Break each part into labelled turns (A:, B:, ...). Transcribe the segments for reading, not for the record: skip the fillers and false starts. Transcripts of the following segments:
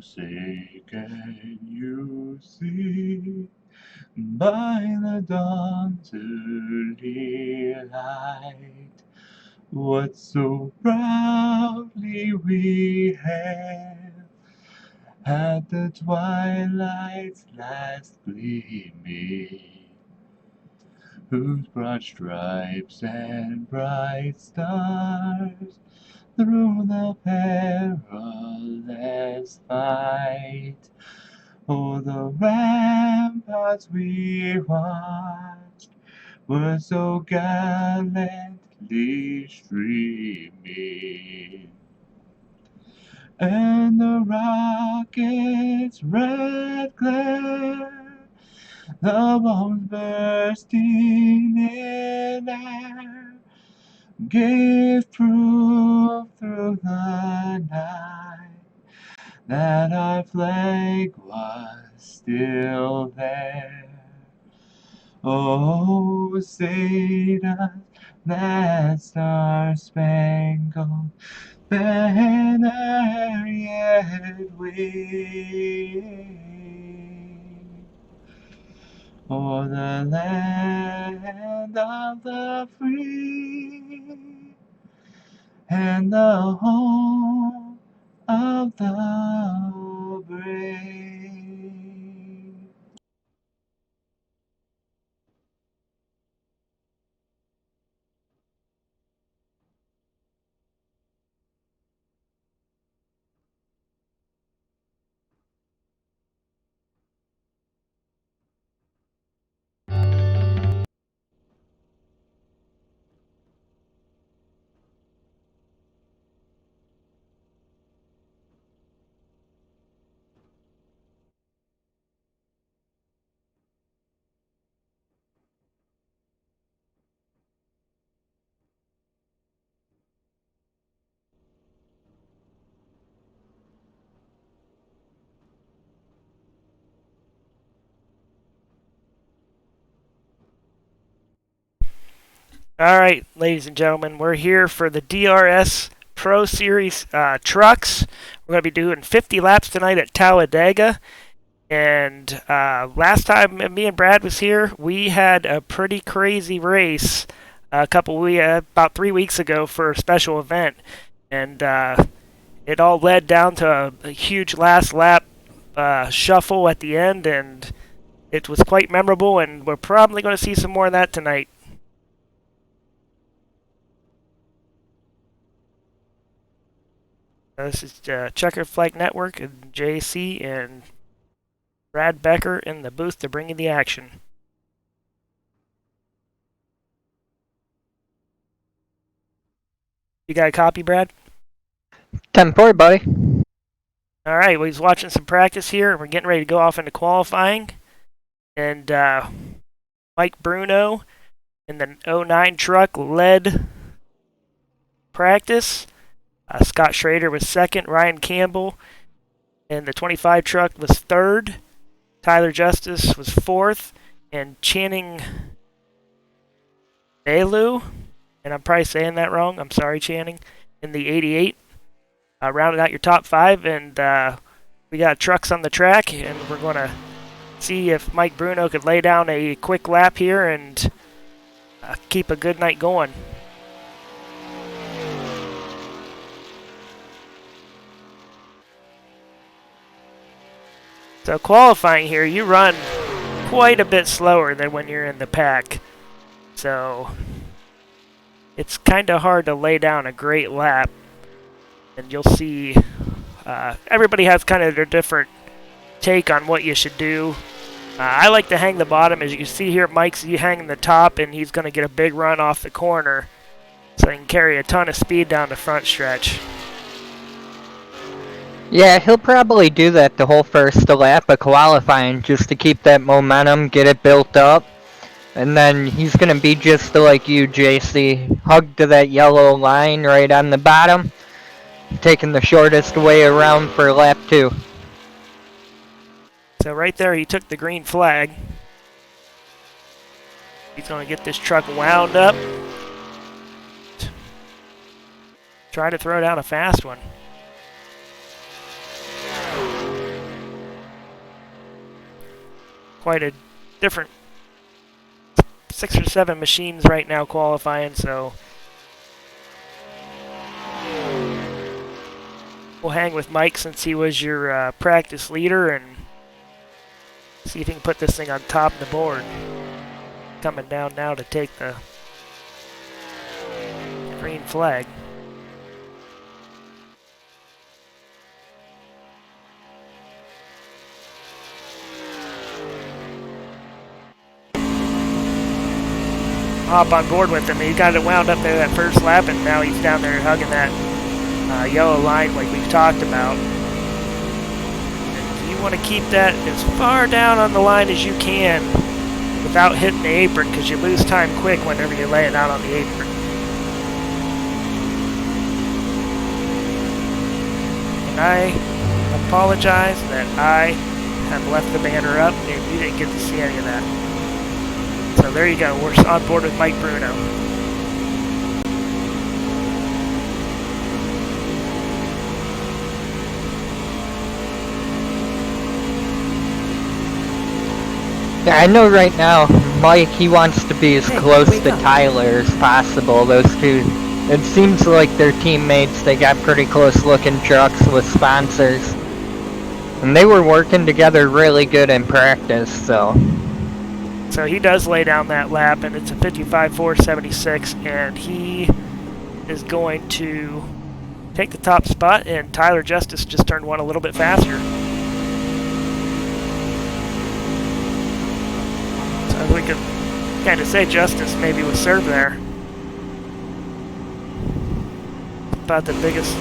A: say, can you see by the dawn's early light what so proudly we hailed at the twilight's last gleaming, whose broad stripes and bright stars through the perilous fight o'er the ramparts we watched were so gallantly streaming, and the rocket's red glare, the bombs bursting in air, gave proof through the night that our flag was still there. Oh, say does that star-spangled banner yet wave o'er the land of the free and the home of the brave.
B: All right, ladies and gentlemen, we're here for the DRS Pro Series trucks. We're going to be doing 50 laps tonight at Talladega. And last time me and Brad was here, we had a pretty crazy race about 3 weeks ago for a special event. And it all led down to a huge last lap shuffle at the end. And it was quite memorable, and we're probably going to see some more of that tonight. This is Checker Flight Network and JC and Brad Becker in the booth to bring you the action. You got a copy, Brad?
C: 10-4, buddy.
B: All right, well, he's watching some practice here. We're getting ready to go off into qualifying. And Mike Bruno in the 09 truck led practice. Scott Schrader was second. Ryan Campbell in the 25 truck was third. Tyler Justice was fourth. And Channing Bailu, and I'm probably saying that wrong. I'm sorry, Channing, in the 88. Rounded out your top five, and we got trucks on the track, and we're going to see if Mike Bruno could lay down a quick lap here and keep a good night going. So qualifying here, you run quite a bit slower than when you're in the pack. So it's kind of hard to lay down a great lap. And you'll see everybody has kind of their different take on what you should do. I like to hang the bottom. As you can see here, Mike's hanging the top, and he's going to get a big run off the corner. So he can carry a ton of speed down the front stretch.
C: Yeah, he'll probably do that the whole first lap of qualifying just to keep that momentum, get it built up. And then he's going to be just like you, JC. Hugged to that yellow line right on the bottom. Taking the shortest way around for lap 2.
B: So right there, he took the green flag. He's going to get this truck wound up. Try to throw down a fast one. quite a different 6 or 7 machines right now qualifying, so we'll hang with Mike since he was your practice leader and see if he can put this thing on top of the board. Coming down now to take the green flag. Hop on board with him. He got it wound up there that first lap, and now he's down there hugging that yellow line like we've talked about. And you want to keep that as far down on the line as you can without hitting the apron, because you lose time quick whenever you lay it out on the apron. And I apologize that I have left the banner up and you didn't get to see any of that. So there you go, we're on board with Mike Bruno.
C: Yeah, I know right now, Mike, he wants to be as close to Tyler as possible. Those two, it seems like they're teammates. They got pretty close looking trucks with sponsors. And they were working together really good in practice, so.
B: So he does lay down that lap, and it's a 55.476, and he is going to take the top spot, and Tyler Justice just turned one a little bit faster. So we could kind of say Justice maybe was served there. About the biggest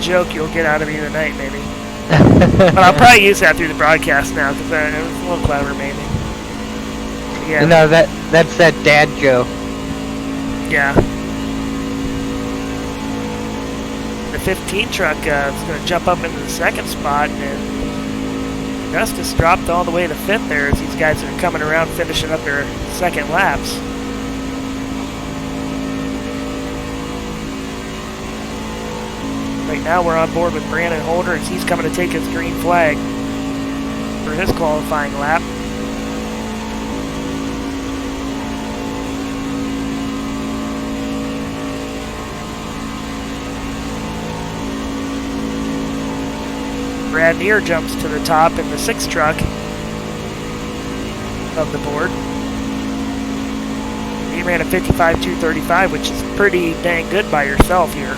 B: joke you'll get out of me tonight, maybe. But I'll probably use that through the broadcast now, because it was a little clever, maybe. Yeah.
C: You know, that's that dad joke.
B: Yeah. The 15 truck is going to jump up into the second spot, and Justice dropped all the way to 5th there as these guys are coming around finishing up their second laps. Right now we're on board with Brandon Holder as he's coming to take his green flag for his qualifying lap. Brad Neer jumps to the top in the 6th truck of the board. He ran a 55.235, which is pretty dang good by yourself here.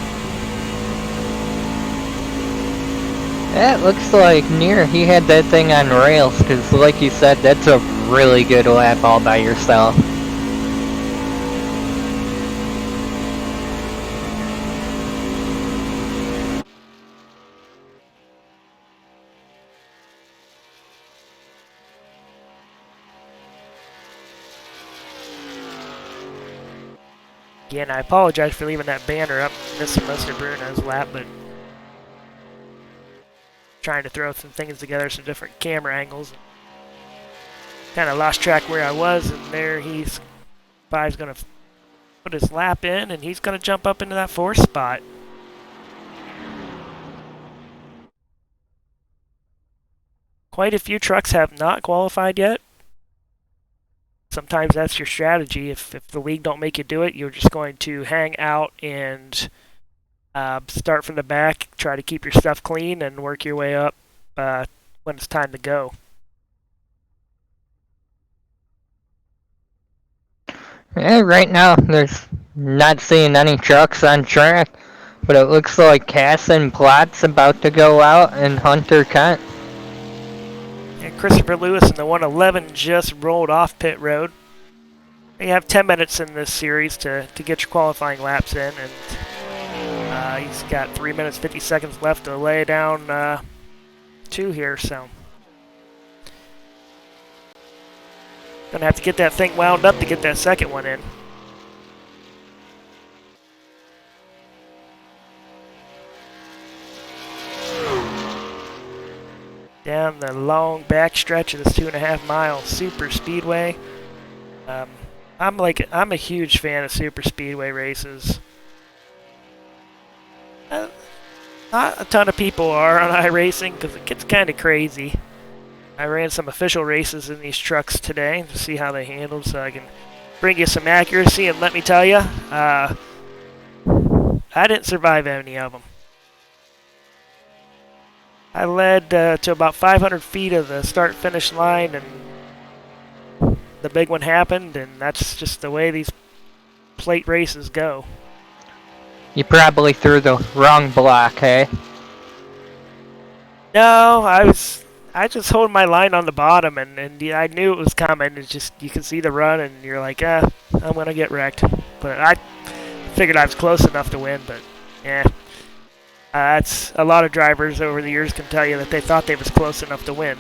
C: Yeah, it looks like Near, he had that thing on rails, because like you said, that's a really good lap all by yourself.
B: Again, I apologize for leaving that banner up, missing most of Bruno's lap, but trying to throw some things together, some different camera angles. Kind of lost track where I was, and there he's going to put his lap in, and he's going to jump up into that 4th spot. Quite a few trucks have not qualified yet. Sometimes that's your strategy. If the league don't make you do it, you're just going to hang out and start from the back, try to keep your stuff clean, and work your way up when it's time to go.
C: Yeah, right now there's not seeing any trucks on track, but it looks like Cass and Platt's about to go out, and Hunter Kent.
B: And Christopher Lewis in the 111 just rolled off pit road. You have 10 minutes in this series to get your qualifying laps in, and he's got 3 minutes 50 seconds left to lay down 2 here, so gonna have to get that thing wound up to get that second one in. Down the long back stretch of this 2.5 mile super speedway. I'm a huge fan of super speedway races. Not a ton of people are on iRacing because it gets kind of crazy. I ran some official races in these trucks today to see how they handled, so I can bring you some accuracy. And let me tell you, I didn't survive any of them. I led to about 500 feet of the start-finish line, and the big one happened, and that's just the way these plate races go.
C: You probably threw the wrong block, hey?
B: No, I just hold my line on the bottom, and yeah, I knew it was coming. It's just you can see the run, and you're like, I'm gonna get wrecked. But I figured I was close enough to win. But yeah, that's a lot of drivers over the years can tell you that they thought they was close enough to win.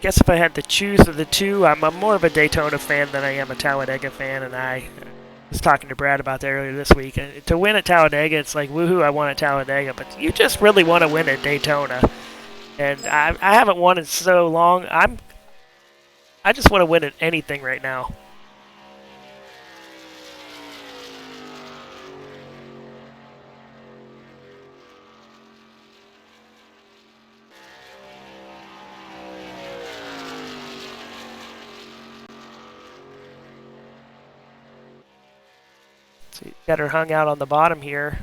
B: Guess if I had to choose of the two, I'm more of a Daytona fan than I am a Talladega fan, and I was talking to Brad about that earlier this week. To win at Talladega, it's like, woohoo, I won at Talladega, but you just really want to win at Daytona. And I haven't won in so long. I just want to win at anything right now. So you got her hung out on the bottom here.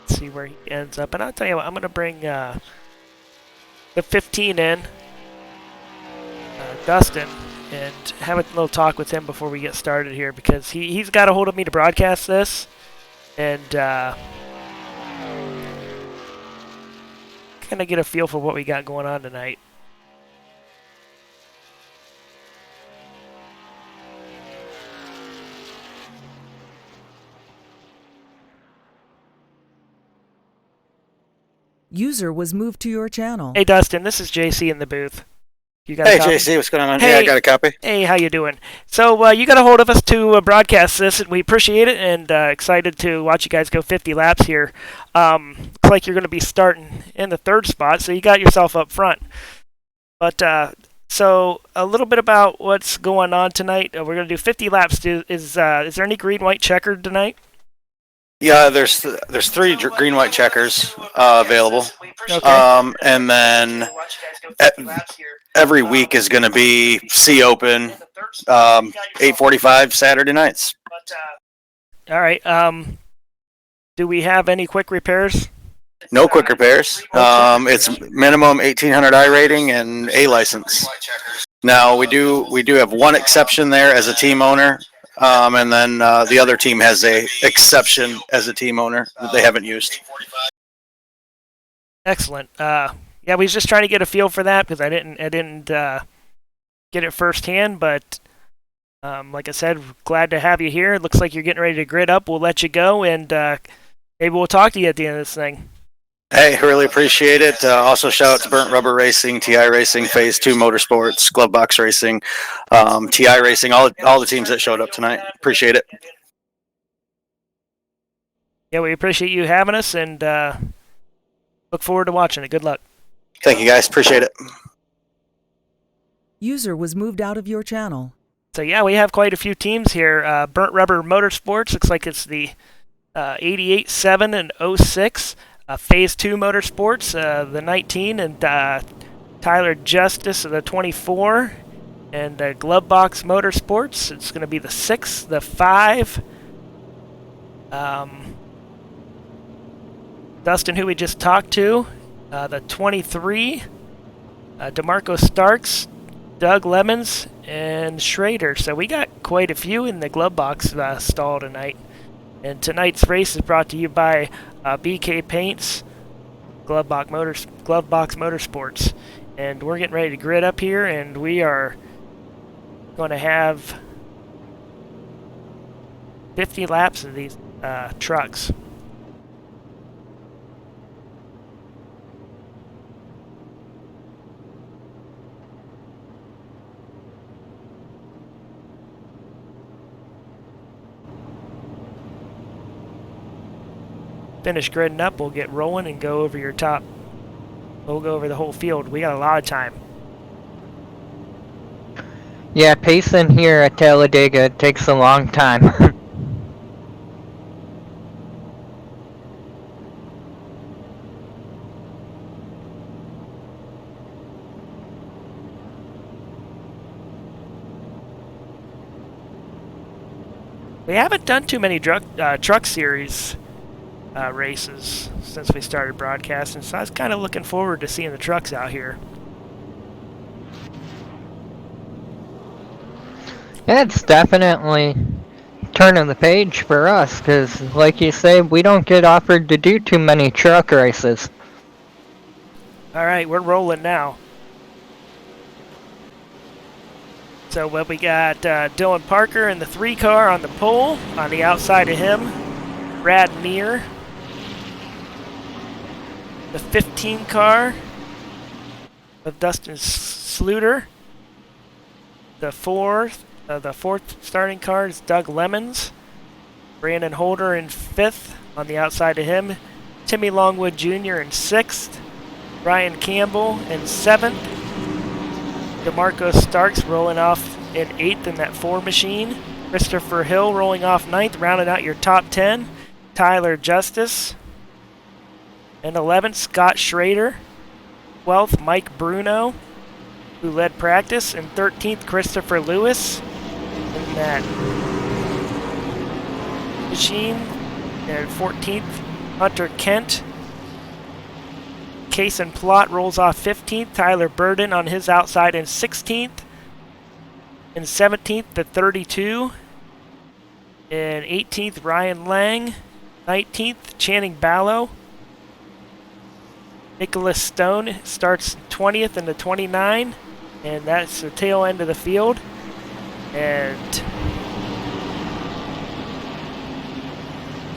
B: See where he ends up. And I'll tell you what, I'm going to bring the 15 in, Dustin, and have a little talk with him before we get started here, because he's got a hold of me to broadcast this, and kind of get a feel for what we got going on tonight.
D: User was moved to your channel.
B: Hey, Dustin, this is JC in the booth. You got
E: Hey, JC, what's going on?
B: Hey.
E: Yeah, I got a copy.
B: Hey, how you doing? So you got a hold of us to broadcast this, and we appreciate it, and excited to watch you guys go 50 laps here. Looks like you're going to be starting in the third spot, so you got yourself up front. But so a little bit about what's going on tonight. We're going to do 50 laps. Is there any green-white checkered tonight?
E: Yeah, there's 3 green-white checkers available.
B: Okay.
E: And then every week is going to be C Open, 8:45 Saturday nights.
B: All right. Do we have any quick repairs?
E: No quick repairs. It's minimum 1800 I rating and A license. Now we do have one exception there as a team owner. And then the other team has a exception as a team owner that they haven't used.
B: Excellent. Yeah, we was just trying to get a feel for that because I didn't get it firsthand. But like I said, glad to have you here. It looks like you're getting ready to grid up. We'll let you go, and maybe we'll talk to you at the end of this thing.
E: Hey, really appreciate it. Also, shout out to Burnt Rubber Racing, TI Racing, Phase 2 Motorsports, Glove Box Racing, TI Racing, all the teams that showed up tonight. Appreciate it.
B: Yeah, we appreciate you having us, and look forward to watching it. Good luck.
E: Thank you, guys. Appreciate it.
D: User was moved out of your channel.
B: So, yeah, we have quite a few teams here. Burnt Rubber Motorsports, looks like it's the 88, 7, and 06. Phase 2 Motorsports, the 19, and Tyler Justice, the 24. And Glove Box Motorsports, it's going to be the 6, the 5. Dustin, who we just talked to, the 23. DeMarco Starks, Doug Lemons, and Schrader. So we got quite a few in the Glove Box stall tonight. And tonight's race is brought to you by BK Paints, Glove Box Motorsports. And we're getting ready to grid up here, and we are going to have 50 laps of these trucks. Finish gridding up, we'll get rolling and go over your top We'll go over the whole field. We got a lot of time.
C: Yeah, pacing here at Talladega takes a long time.
B: We haven't done too many truck series races since we started broadcasting, so I was kind of looking forward to seeing the trucks out here.
C: Yeah, it's definitely turning the page for us, because like you say, we don't get offered to do too many truck races.
B: All right, we're rolling now. So we got Dylan Parker in the 3 car on the pole. On the outside of him, Brad Meir. The 15 car of Dustin Sluter. The fourth starting car is Doug Lemons. Brandon Holder in 5th. On the outside of him, Timmy Longwood Jr. in 6th. Ryan Campbell in 7th. DeMarco Starks rolling off in 8th in that 4 machine. Christopher Hill rolling off 9th, rounding out your top 10. Tyler Justice. In 11th, Scott Schrader. 12th, Mike Bruno, who led practice. And 13th, Christopher Lewis in that machine. And 14th, Hunter Kent. Kason Plott rolls off 15th. Tyler Burden on his outside in 16th. In 17th, the 32. In 18th, Ryan Lang. 19th, Channing Ballo. Nicholas Stone starts 20th in the 29. And that's the tail end of the field. And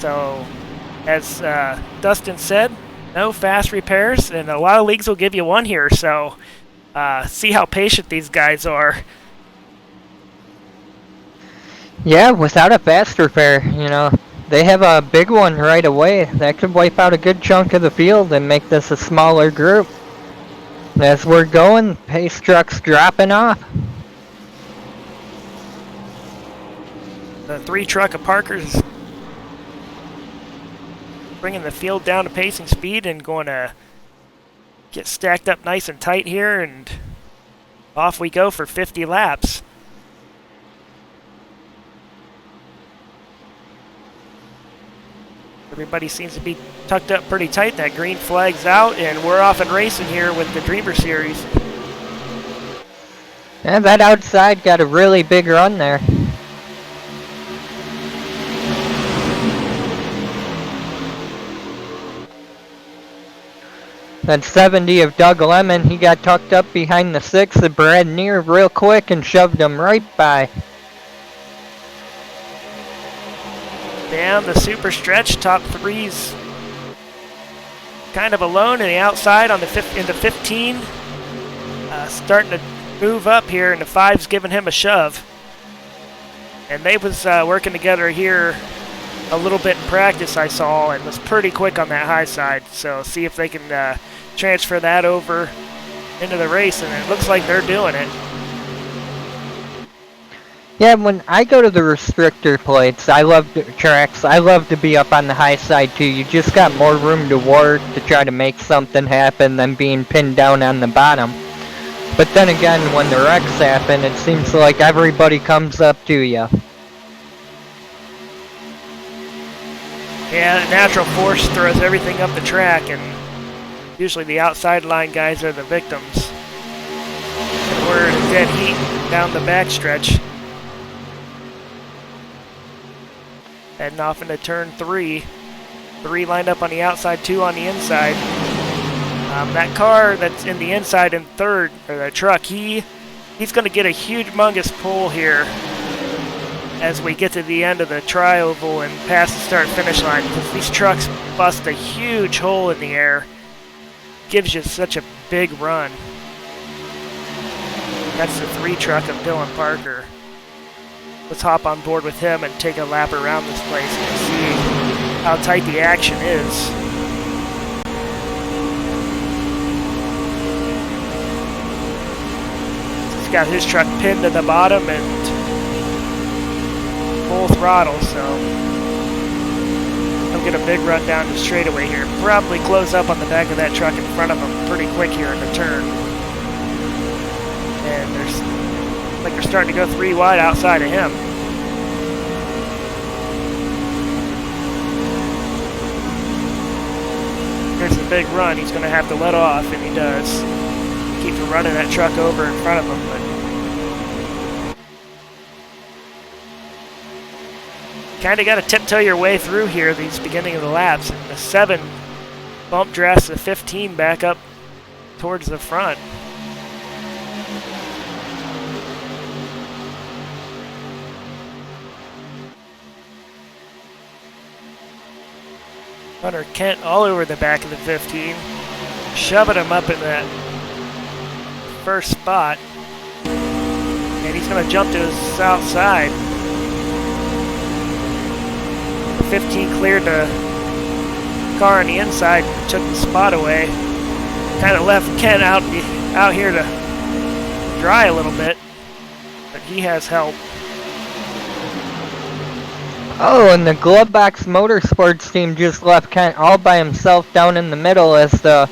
B: so, as Dustin said, no fast repairs, and a lot of leagues will give you one here, so see how patient these guys are.
C: Yeah, without a fast repair, they have a big one right away. That could wipe out a good chunk of the field and make this a smaller group. As we're going, pace truck's dropping off.
B: The 3 truck of Parker's bringing the field down to pacing speed and going to get stacked up nice and tight here, and off we go for 50 laps. Everybody seems to be tucked up pretty tight. That green flag's out, and we're off and racing here with the Dreamer Series.
C: Yeah, that outside got a really big run there. That 70 of Doug Lemon, he got tucked up behind the 6 of Brad Neer real quick and shoved him right by.
B: Down the super stretch, top 3's kind of alone, and the outside on the into 15. Starting to move up here, and the 5's giving him a shove. And they was working together here a little bit in practice, I saw, and was pretty quick on that high side. So see if they can transfer that over into the race, and it looks like they're doing it.
C: Yeah, when I go to the restrictor plates, I love the tracks. I love to be up on the high side too. You just got more room to work to try to make something happen than being pinned down on the bottom. But then again, when the wrecks happen, it seems like everybody comes up to you.
B: Yeah, the natural force throws everything up the track, and usually the outside line guys are the victims. And we're in dead heat down the backstretch. Heading off into turn 3. 3 lined up on the outside, 2 on the inside. That car that's in the inside in 3rd, or the truck, he's going to get a humongous pull here as we get to the end of the tri-oval and past the start-finish line, because these trucks bust a huge hole in the air. Gives you such a big run. That's the 3 truck of Dylan Parker. Let's hop on board with him and take a lap around this place and see how tight the action is. got his truck pinned to the bottom and full throttle, so he'll get a big run down the straightaway here. Probably close up on the back of that truck in front of him pretty quick here in the turn. And they're starting to go 3 wide outside of him. Here's the big run. He's going to have to let off, and he does. Keeps running that truck over in front of him, but kind of got to tiptoe your way through here these beginning of the laps. And the 7 bump drafts the 15 back up towards the front. Hunter Kent all over the back of the 15, shoving him up in that first spot. And he's going to jump to his outside. The 15 cleared the car on the inside, took the spot away. Kind of left Kent out here to dry a little bit, but he has help.
C: Oh, and the Glovebox Motorsports team just left Kent all by himself down in the middle as the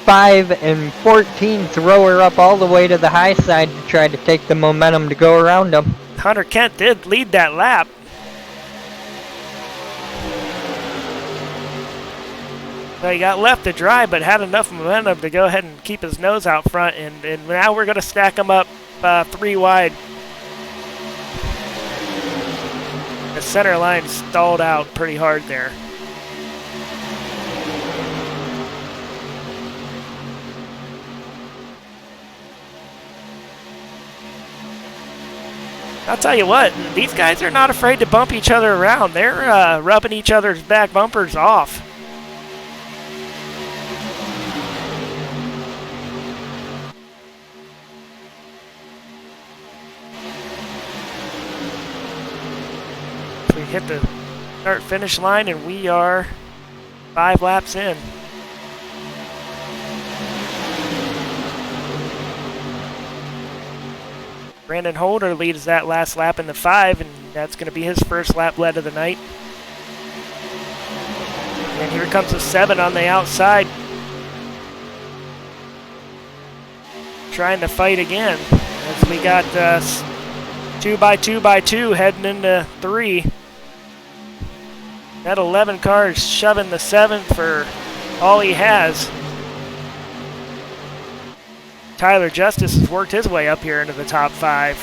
C: 5 and 14 throw her up all the way to the high side to try to take the momentum to go around him.
B: Hunter Kent did lead that lap. So he got left to dry, but had enough momentum to go ahead and keep his nose out front, and now we're going to stack him up 3 wide. The center line stalled out pretty hard there. I'll tell you what, these guys are not afraid to bump each other around. They're rubbing each other's back bumpers off. We hit the start-finish line, and we are 5 laps in. Brandon Holder leads that last lap in the 5, and that's going to be his first lap led of the night. And here comes the 7 on the outside, trying to fight again, as we got 2x2x2 heading into 3. That 11 car is shoving the 7 for all he has. Tyler Justice has worked his way up here into the top 5.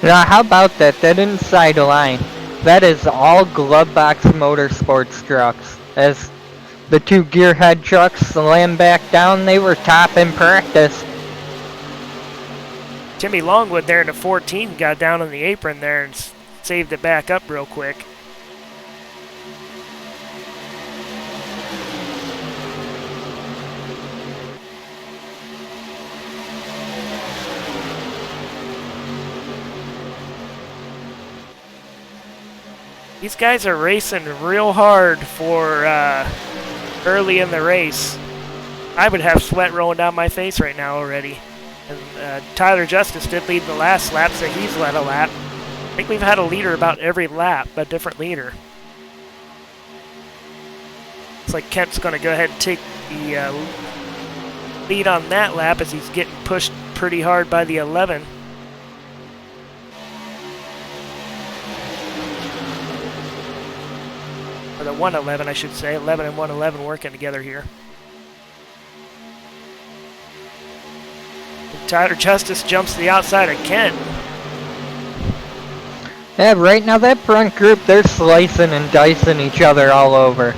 C: Now, how about that? That inside line. That is all Glovebox Motorsports trucks. As the 2 gearhead trucks slammed back down, they were top in practice.
B: Timmy Longwood there in the 14 got down on the apron there and saved it back up real quick. These guys are racing real hard for early in the race. I would have sweat rolling down my face right now already. And Tyler Justice did lead the last lap, so he's led a lap. I think we've had a leader about every lap, a different leader. Looks like Kent's going to go ahead and take the lead on that lap as he's getting pushed pretty hard by the 11. Or the 111, I should say. 11 and 111 working together here. Tyler Justice jumps to the outside of Kent.
C: Yeah, right now that front group, they're slicing and dicing each other all over.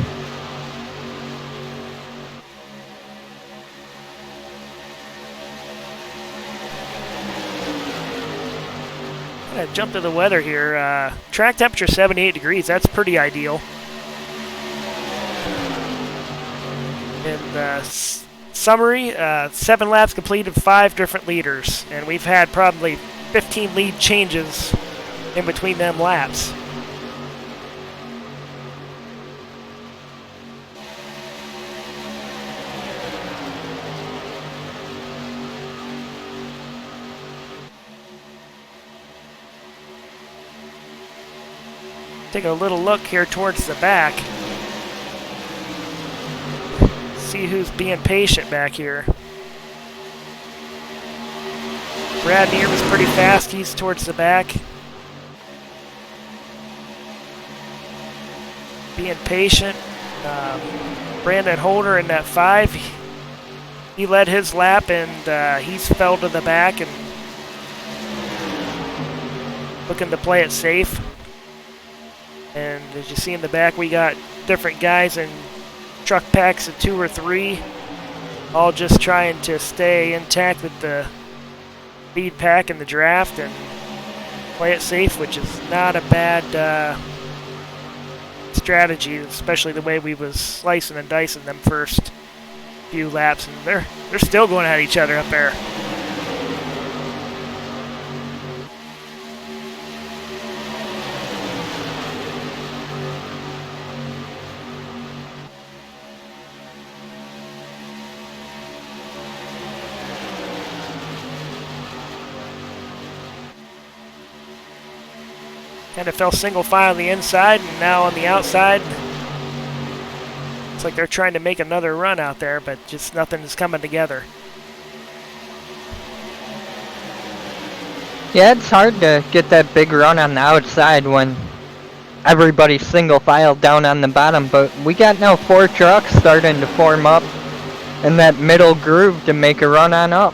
B: I'm gonna jump to the weather here. Track temperature 78 degrees. That's pretty ideal. And summary, 7 laps completed, 5 different leaders, and we've had probably 15 lead changes in between them laps. Take a little look here towards the back. See who's being patient back here. Brad Neer was pretty fast. He's towards the back. Being patient. Brandon Holder in that 5. He led his lap and he's fell to the back and looking to play it safe. And as you see in the back, we got different guys in truck packs of 2 or 3, all just trying to stay intact with the lead pack in the draft and play it safe, which is not a bad strategy, especially the way we was slicing and dicing them first few laps, and they're still going at each other up there. Kind of fell single file on the inside, and now on the outside. It's like they're trying to make another run out there, but just nothing is coming together.
C: Yeah, it's hard to get that big run on the outside when everybody's single file down on the bottom, but we got now 4 trucks starting to form up in that middle groove to make a run on up.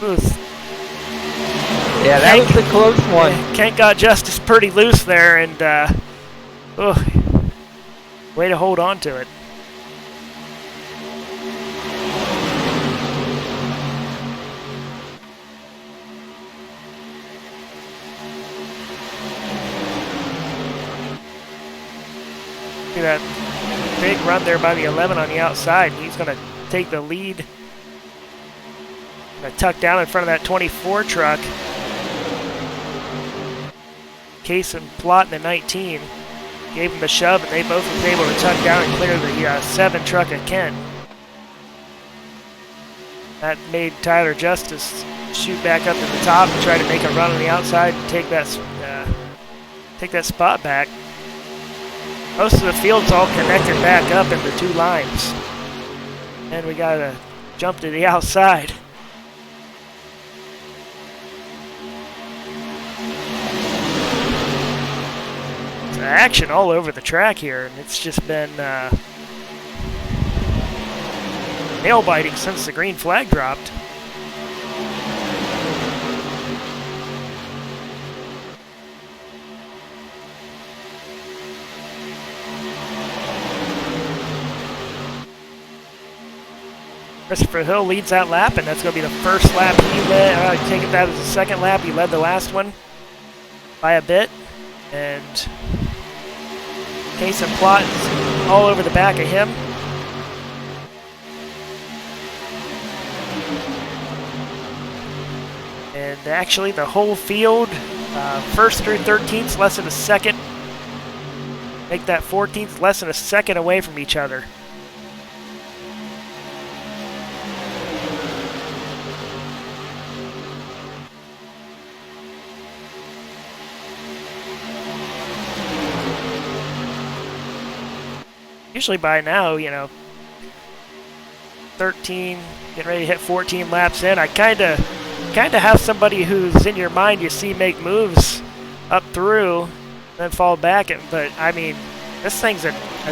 B: Booth.
C: Yeah, that was a close one.
B: Kent got Justice pretty loose there, and way to hold on to it. See that big run there by the 11 on the outside. He's going to take the lead. Tucked down in front of that 24 truck. Case and Plot in the 19 gave him the shove, and they both was able to tuck down and clear the 7 truck at Kent. That made Tyler Justice shoot back up to the top and try to make a run on the outside and take that spot back. Most of the field's all connected back up into 2 lines, and we got to jump to the outside. Action all over the track here, and it's just been nail biting since the green flag dropped. Christopher Hill leads that lap, and that's going to be the first lap he led. Take it that as the second lap. He led the last one by a bit, and Case and Plot is all over the back of him. And actually the whole field, first through 13th, less than a second. Make that 14th less than a second away from each other. Usually by now, 13, getting ready to hit 14 laps in, I kind of have somebody who's in your mind you see make moves up through, then fall back. But I mean, this thing's a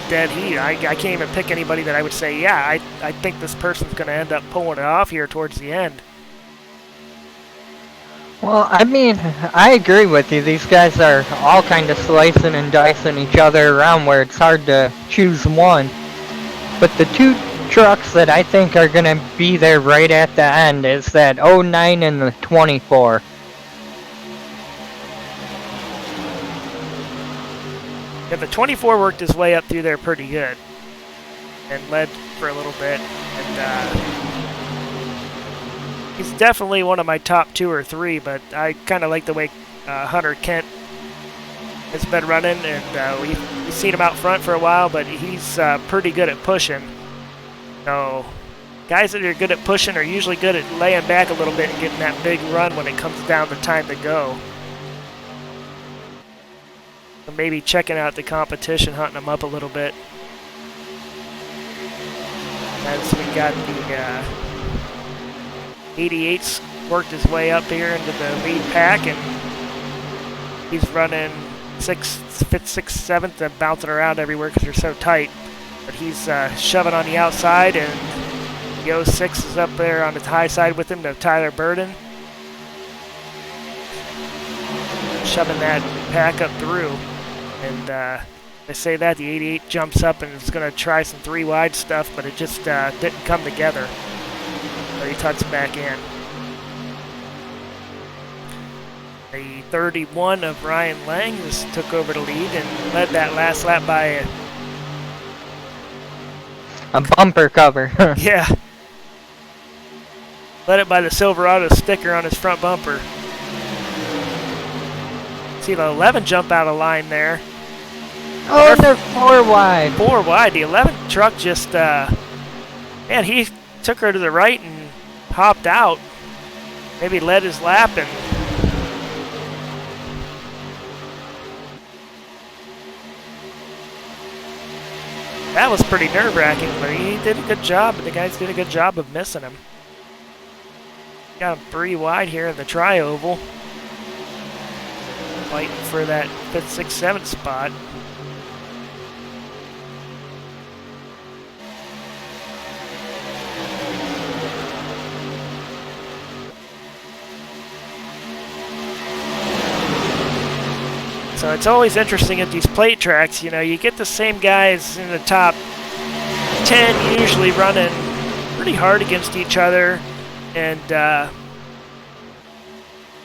B: dead heat. I can't even pick anybody that I would say, yeah, I think this person's going to end up pulling it off here towards the end.
C: Well, I mean, I agree with you. These guys are all kind of slicing and dicing each other around where it's hard to choose one. But the 2 trucks that I think are going to be there right at the end is that 09 and the 24.
B: Yeah, the 24 worked his way up through there pretty good and led for a little bit. And he's definitely one of my top 2 or 3, but I kind of like the way Hunter Kent has been running, and we've seen him out front for a while, but he's pretty good at pushing. So guys that are good at pushing are usually good at laying back a little bit and getting that big run when it comes down to time to go. So maybe checking out the competition, hunting them up a little bit. As we got the 88's worked his way up here into the lead pack, and he's running 6th, 5th, 6th, 7th, and bouncing around everywhere because they're so tight. But he's shoving on the outside, and the 06 is up there on the high side with him to Tyler Burden. Shoving that pack up through. And they say that the 88 jumps up and is going to try some 3 wide stuff, but it just didn't come together. So he tucks back in. The 31 of Ryan Lang just took over the lead and led that last lap by
C: a bumper cover.
B: yeah. Led it by the Silverado sticker on his front bumper. See the 11 jump out of line there.
C: Oh, they're 4 wide.
B: 4 wide. The 11 truck just, man, he took her to the right and hopped out. Maybe led his lap and that was pretty nerve-wracking, but he did a good job. The guys did a good job of missing him. Got him 3 wide here in the tri-oval. Fighting for that 5th, 6th, 7th spot. So it's always interesting at these plate tracks, you know, you get the same guys in the top 10 usually running pretty hard against each other, and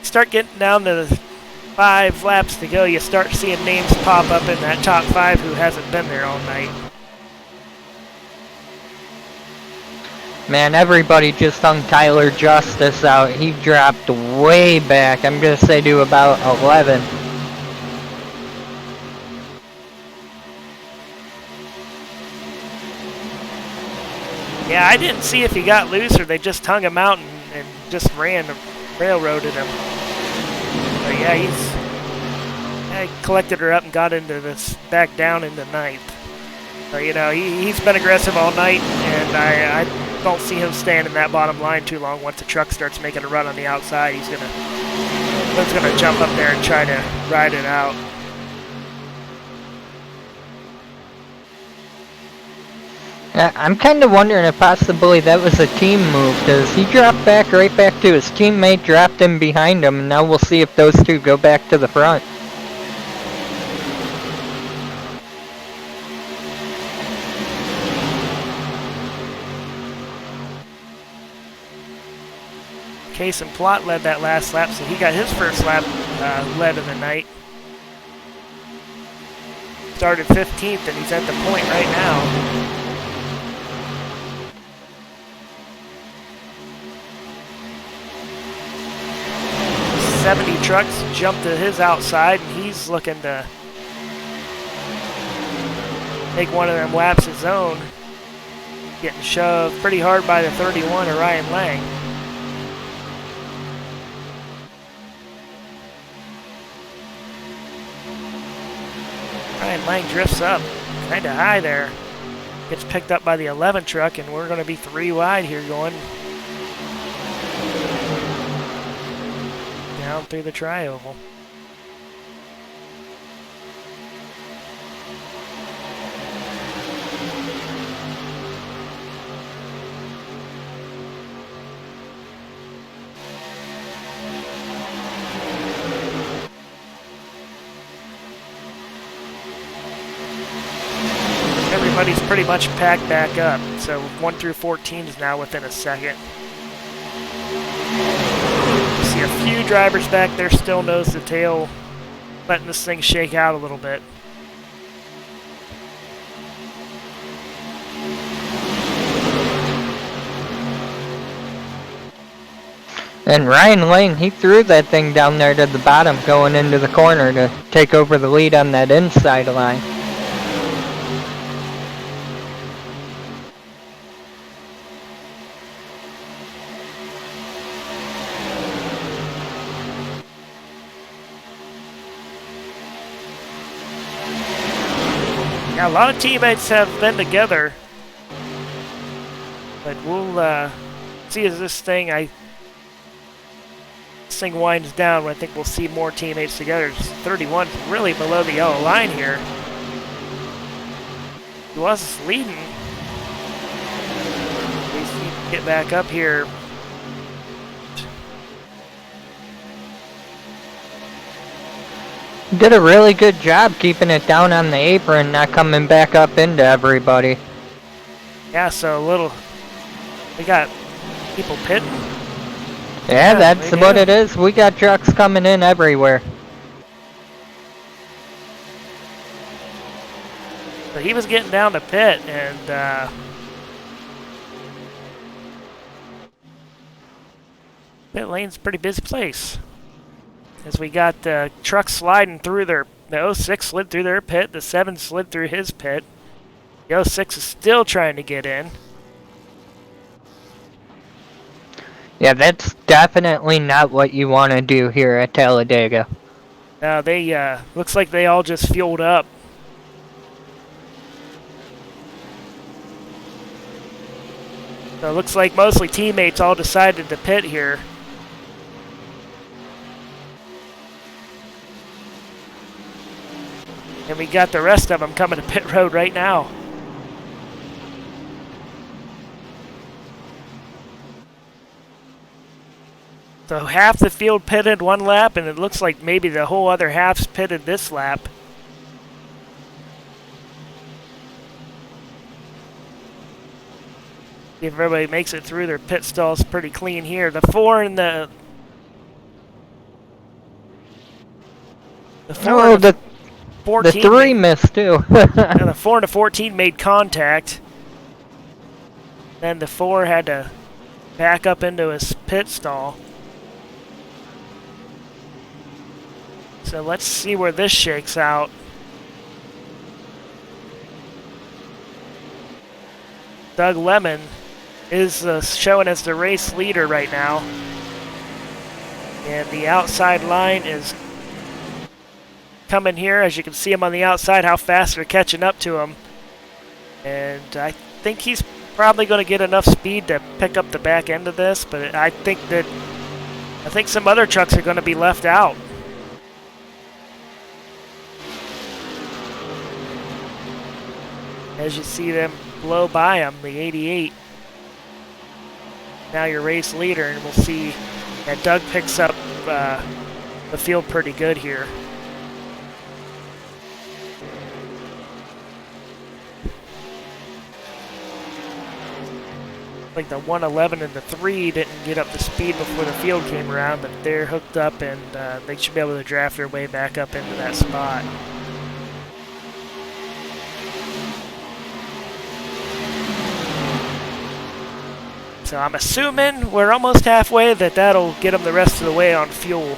B: start getting down to 5 laps to go, you start seeing names pop up in that top 5 who hasn't been there all night.
C: Man, everybody just hung Tyler Justice out. He dropped way back. I'm going to say to about 11.
B: Yeah, I didn't see if he got loose or they just hung him out and just railroaded him. But yeah, he collected her up and got into this back down into 9th. So, you know, he's been aggressive all night, and I don't see him staying in that bottom line too long. Once the truck starts making a run on the outside, he's gonna jump up there and try to ride it out.
C: I'm kind of wondering if possibly that was a team move, because he dropped back right back to his teammate, dropped him behind him, and now we'll see if those two go back to the front.
B: Case and Plot led that last lap, so he got his first lap led of the night. Started 15th, and he's at the point right now. 70 trucks jumped to his outside, and he's looking to make one of them laps his own. Getting shoved pretty hard by the 31 of Ryan Lang. Ryan Lang drifts up kind of high there. Gets picked up by the 11 truck, and we're going to be 3 wide here going down through the tri-oval. Everybody's pretty much packed back up, so 1 through 14 is now within a second. See a few drivers back there still nose to tail, letting this thing shake out a little bit.
C: And Ryan Lang, he threw that thing down there to the bottom going into the corner to take over the lead on that inside line.
B: Yeah, a lot of teammates have been together. But we'll see as this thing winds down. I think we'll see more teammates together. 31 is really below the yellow line here. He was leading. He's need to get back up here.
C: Did a really good job keeping it down on the apron, not coming back up into everybody.
B: Yeah, so we got people pitting.
C: Yeah, that's what it is. We got trucks coming in everywhere.
B: So he was getting down to pit, and pit lane's a pretty busy place. As we got trucks sliding through the 06 slid through their pit, the 7 slid through his pit. The 06 is still trying to get in.
C: Yeah, that's definitely not what you want to do here at Talladega.
B: Now they looks like they all just fueled up. So it looks like mostly teammates all decided to pit here. And we got the rest of them coming to pit road right now. So half the field pitted one lap, and it looks like maybe the whole other half's pitted this lap. If everybody makes it through their pit stalls pretty clean here. The 4 and the 4 and the 14.
C: The 3 missed too.
B: And the 4 and the 14 made contact. Then the 4 had to back up into his pit stall. So let's see where this shakes out. Doug Lemon is showing as the race leader right now. And the outside line is coming here. As you can see him on the outside, how fast they're catching up to him. And I think he's probably going to get enough speed to pick up the back end of this, but I think some other trucks are going to be left out. As you see them blow by him, the 88. Now your race leader, and we'll see that Doug picks up the field pretty good here. Like the 111 and the 3 didn't get up to speed before the field came around, but they're hooked up, and they should be able to draft their way back up into that spot. So I'm assuming we're almost halfway, that'll get them the rest of the way on fuel.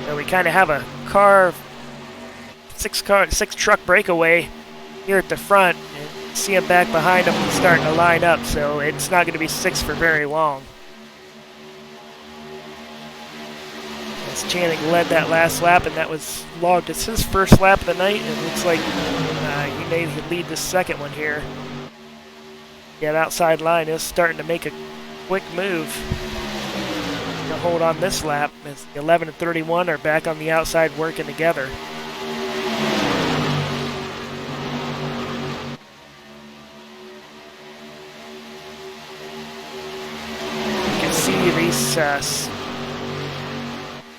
B: So we kind of have a six truck breakaway here at the front, and see them back behind them and starting to line up, so it's not going to be 6 for very long. Channing led that last lap, and that was logged as his first lap of the night, and it looks like he may lead the second one here. That outside line is starting to make a quick move to hold on this lap, as the 11 and 31 are back on the outside working together. You can see these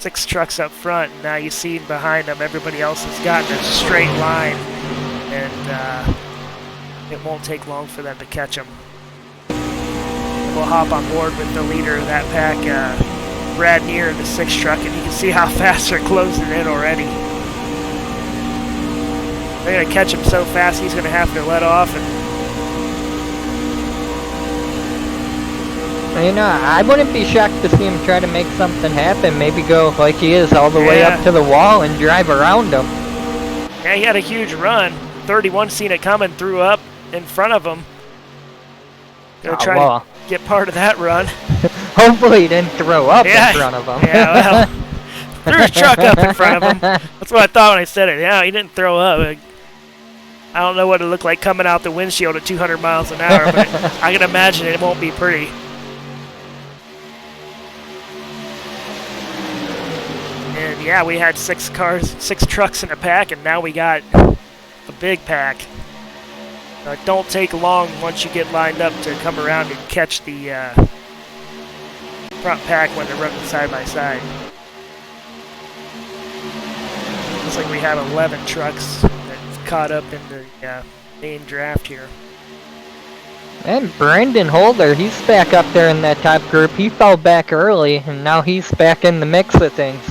B: 6 trucks up front, and now you see behind them everybody else has gotten a straight line, and it won't take long for them to catch them. We'll hop on board with the leader of that pack, Brad Neer, in the 6 truck, and you can see how fast they're closing in already. They're going to catch him so fast he's going to have to let off. And
C: you know, I wouldn't be shocked to see him try to make something happen. Maybe go like he is all the way up to the wall and drive around him.
B: Yeah, he had a huge run. 31 seen it coming, threw up in front of him. Gonna try to get part of that run.
C: Hopefully he didn't throw up
B: Yeah,
C: in front of him.
B: yeah, well, threw his truck up in front of him. That's what I thought when I said it. Yeah, he didn't throw up. I don't know what it looked like coming out the windshield at 200 miles an hour, but I can imagine it won't be pretty. And yeah, we had 6 trucks in a pack, and now we got a big pack. It don't take long once you get lined up to come around and catch the front pack when they're running side by side. Looks like we have 11 trucks that caught up in the main draft here.
C: And Brandon Holder, he's back up there in that top group. He fell back early, and now he's back in the mix of things.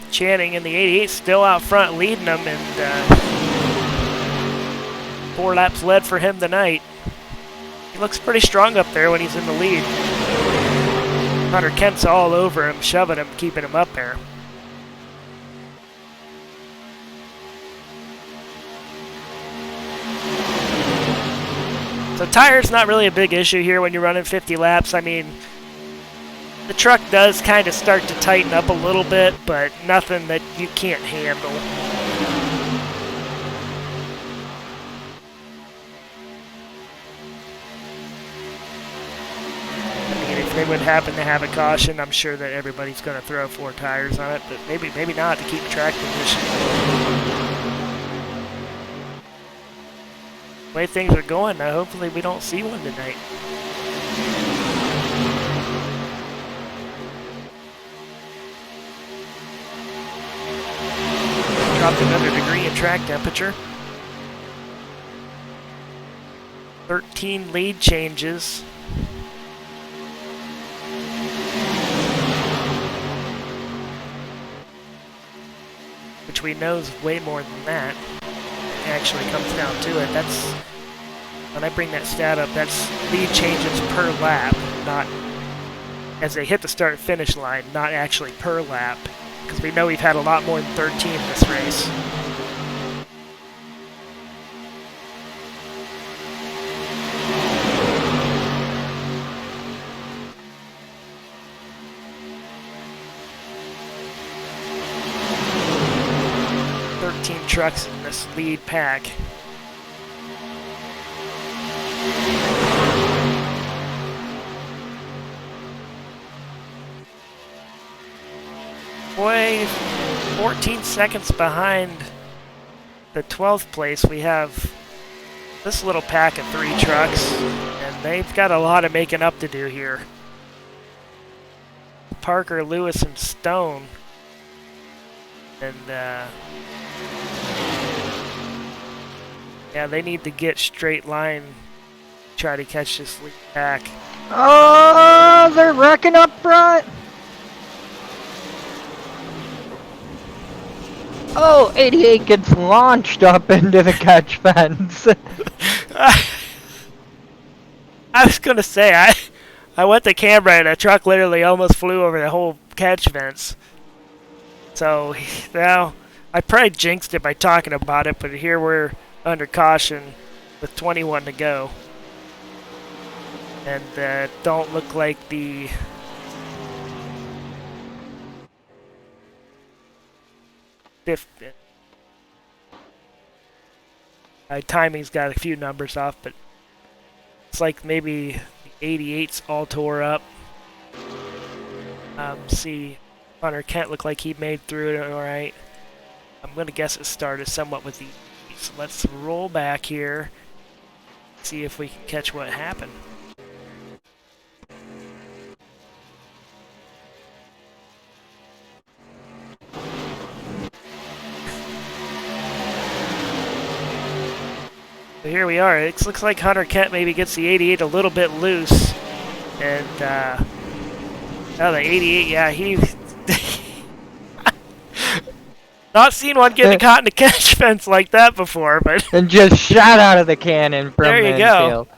B: Channing in the 88 still out front leading them, and 4 laps led for him tonight. He looks pretty strong up there when he's in the lead. Hunter Kent's all over him, shoving him, keeping him up there. So tires not really a big issue here when you're running 50 laps. I mean, the truck does kind of start to tighten up a little bit, but nothing that you can't handle. I mean, if they would happen to have a caution, I'm sure that everybody's going to throw 4 tires on it, but maybe not to keep track position. The way things are going, hopefully we don't see one tonight. Dropped another degree in track temperature. 13 lead changes. Which we know is way more than that. It actually comes down to it. That's, when I bring that stat up, that's lead changes per lap, not as they hit the start finish line, not actually per lap. Because we know we've had a lot more than 13 in this race. Trucks in this lead pack. Boy, 14 seconds behind the 12th place, we have this little pack of 3 trucks, and they've got a lot of making up to do here. Parker, Lewis, and Stone. And, yeah, they need to get straight line, try to catch this lead pack.
C: Oh, they're wrecking up front. Oh, 88 gets launched up into the catch fence.
B: I was gonna say, I went to camera and a truck literally almost flew over the whole catch fence. So, now, I probably jinxed it by talking about it, but here we're under caution with 21 to go. And don't look like the fifth. Timing's got a few numbers off, but it's like maybe the 88's all tore up. See, Hunter Kent looked like he made through it all right. I'm going to guess it started somewhat with the. So let's roll back here, see if we can catch what happened. So here we are. It looks like Hunter Kent maybe gets the 88 a little bit loose. And, oh, the 88, yeah, he... Not seen one get caught in the catch fence like that before, but...
C: And just shot out of the cannon from
B: there you
C: Mansfield.
B: go.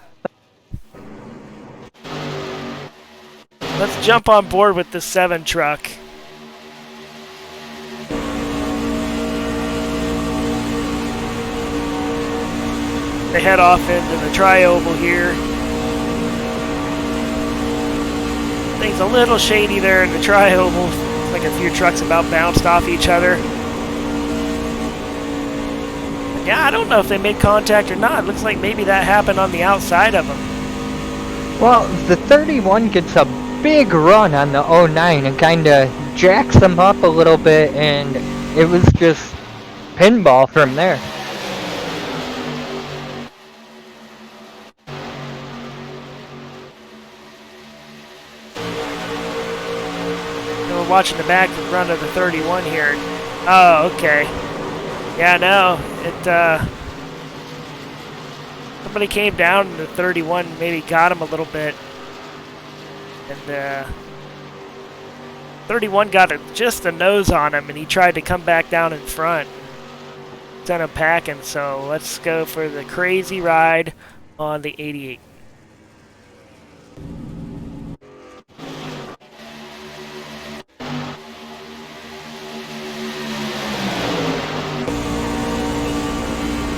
B: Let's jump on board with the 7 truck. They head off into the tri-oval here. Things a little shady there in the tri-oval. Like a few trucks about bounced off each other. Yeah, I don't know if they made contact or not. Looks like maybe that happened on the outside of them.
C: Well, the 31 gets a big run on the 09 and kind of jacks them up a little bit, and it was just pinball from there.
B: We're watching the back run of the 31 here. Oh, okay. Yeah, no, somebody came down and the 31 maybe got him a little bit. And 31 got just a nose on him and he tried to come back down in front. Sent him packing, so let's go for the crazy ride on the 88.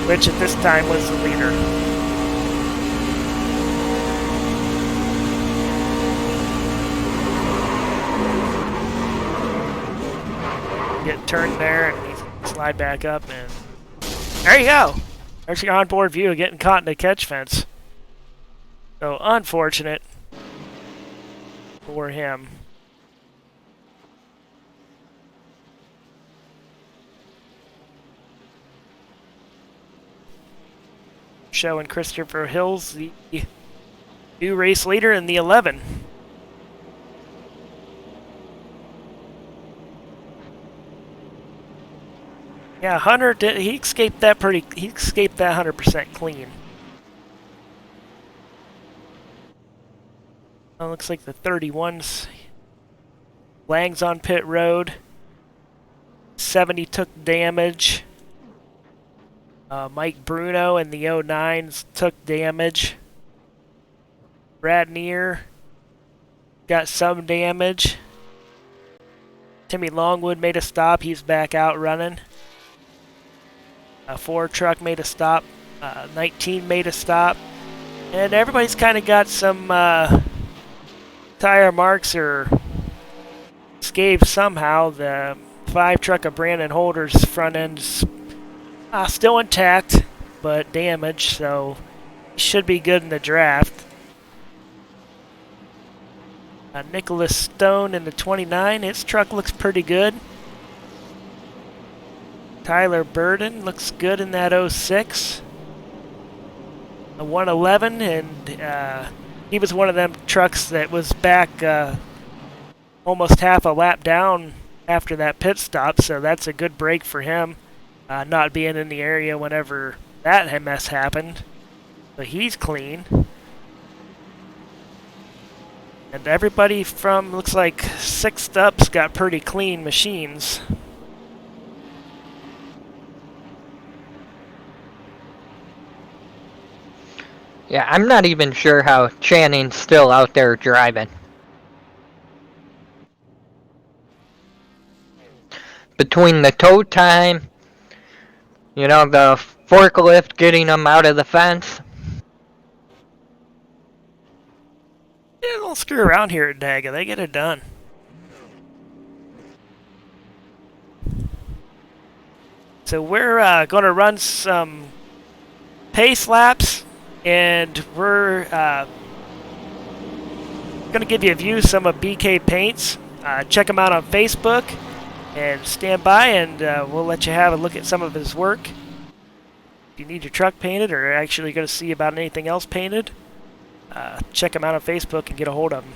B: Which at this time was the leader. Get turned there and he slide back up and there you go. There's your onboard view of getting caught in a catch fence. So unfortunate for him. Showing Christopher Hills, the new race leader in the 11. Yeah, Hunter did. He escaped that 100% clean. Well, looks like the 31's Lang's on pit road. 70 took damage. Mike Bruno and the 09s took damage. Brad Neer got some damage. Timmy Longwood made a stop. He's back out running. A 4 truck made a stop. 19 made a stop. And everybody's kind of got some tire marks or scathed somehow. The 5 truck of Brandon Holder's front end's still intact, but damaged, so he should be good in the draft. Nicholas Stone in the 29, his truck looks pretty good. Tyler Burden looks good in that 06. A 111, and he was one of them trucks that was back almost half a lap down after that pit stop, so that's a good break for him. Not being in the area whenever that mess happened. But he's clean. And everybody from, looks like, 6th up's got pretty clean machines.
C: Yeah, I'm not even sure how Channing's still out there driving. Between the tow time, you know, the forklift getting them out of the fence.
B: Yeah, don't screw around here at Dega. They get it done. So we're going to run some pace laps, and we're going to give you a view of some of BK Paints. Check him out on Facebook. And stand by, and we'll let you have a look at some of his work. If you need your truck painted or are actually going to see about anything else painted, check him out on Facebook and get a hold of him.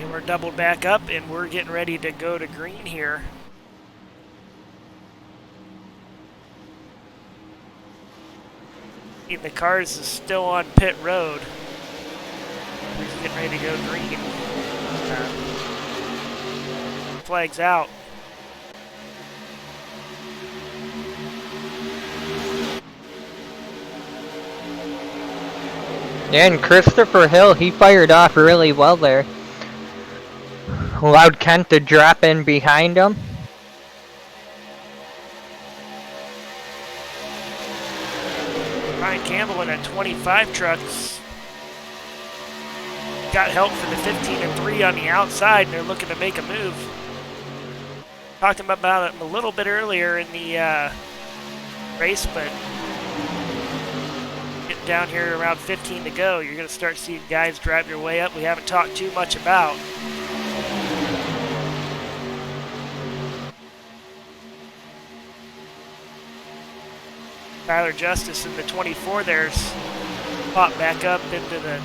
B: And we're doubled back up, and we're getting ready to go to green here. The cars is still on pit road. We're just getting ready to go green. Flags out.
C: Yeah, and Christopher Hill, he fired off really well there. Allowed Kent to drop in behind him.
B: Ryan Campbell in a 25 trucks got help for the 15 and 3 on the outside, and they're looking to make a move. Talked about it a little bit earlier in the race, but getting down here around 15 to go, you're going to start seeing guys drive their way up. We haven't talked too much about. Tyler Justice in the 24 there's popped back up into the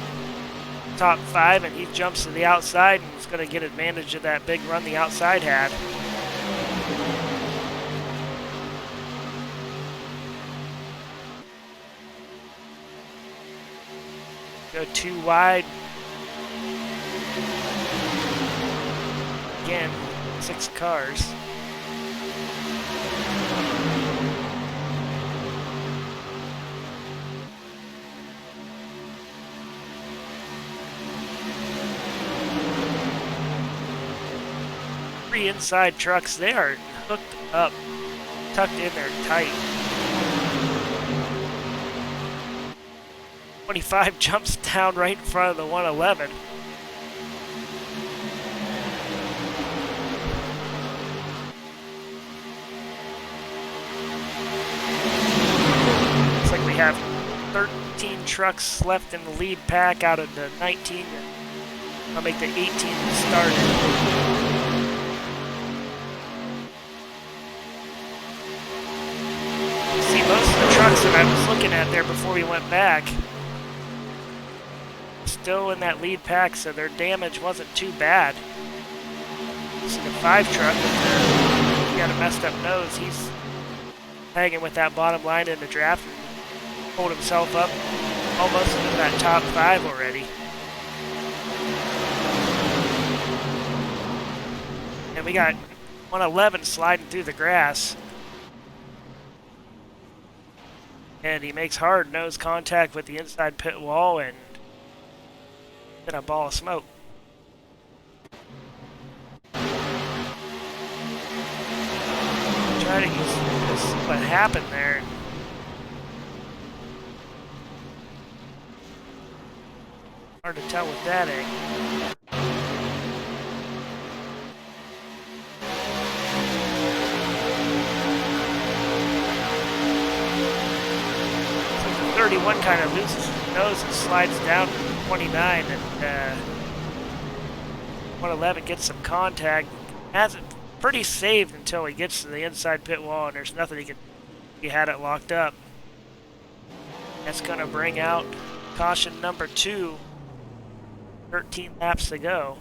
B: top 5, and he jumps to the outside and is going to get advantage of that big run the outside had. Go 2 wide. Again, 6 cars. Inside trucks, they are hooked up, tucked in there tight. 25 jumps down right in front of the 111. Looks like we have 13 trucks left in the lead pack out of the 19. I'll make the 18 start. Most of the trucks that I was looking at there before we went back still in that lead pack, so their damage wasn't too bad. See the 5 truck, he got a messed up nose. He's hanging with that bottom line in the draft and pulled himself up almost into that top 5 already. And we got 111 sliding through the grass. And he makes hard nose contact with the inside pit wall and then a ball of smoke. Try to use what happened there. Hard to tell with that angle. 31 kind of loses his nose and slides down to 29, and 111 gets some contact. Has it pretty saved until he gets to the inside pit wall, and there's nothing he can. He had it locked up. That's going to bring out caution number 2. 13 laps to go.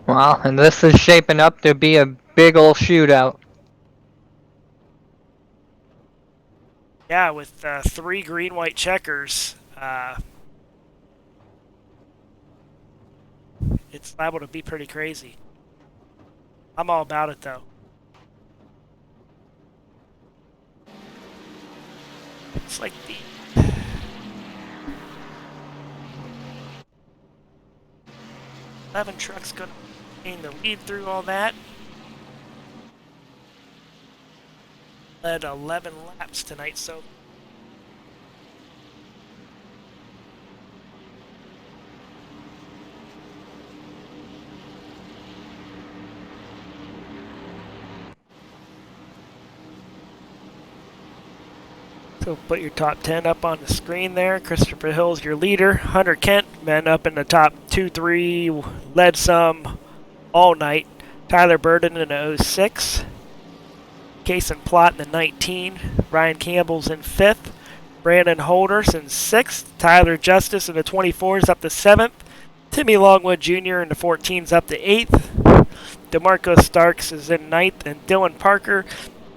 C: Wow, and this is shaping up to be a big ol' shootout.
B: Yeah, with 3 green-white checkers, it's liable to be pretty crazy. I'm all about it, though. It's like the 11 truck's going to gain the lead through all that. Led 11 laps tonight, so put your top 10 up on the screen there. Christopher Hill's your leader. Hunter Kent been up in the top 2-3, led some all night. Tyler Burden in the 06. Case and Plot in the 19. Ryan Campbell's in 5th. Brandon Holders in 6th. Tyler Justice in the 24s up to 7th. Timmy Longwood Jr. in the 14s up to 8th. DeMarco Starks is in 9th. And Dylan Parker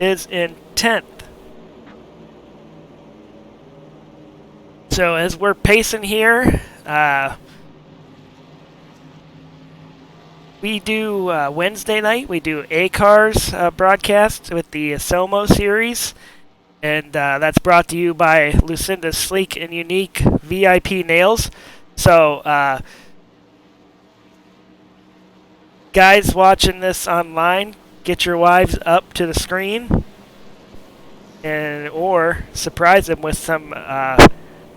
B: is in 10th. So as we're pacing here, we do Wednesday night, we do A-Cars broadcast with the Somo series. And that's brought to you by Lucinda's Sleek and Unique VIP Nails. So, guys watching this online, get your wives up to the screen, and or surprise them with some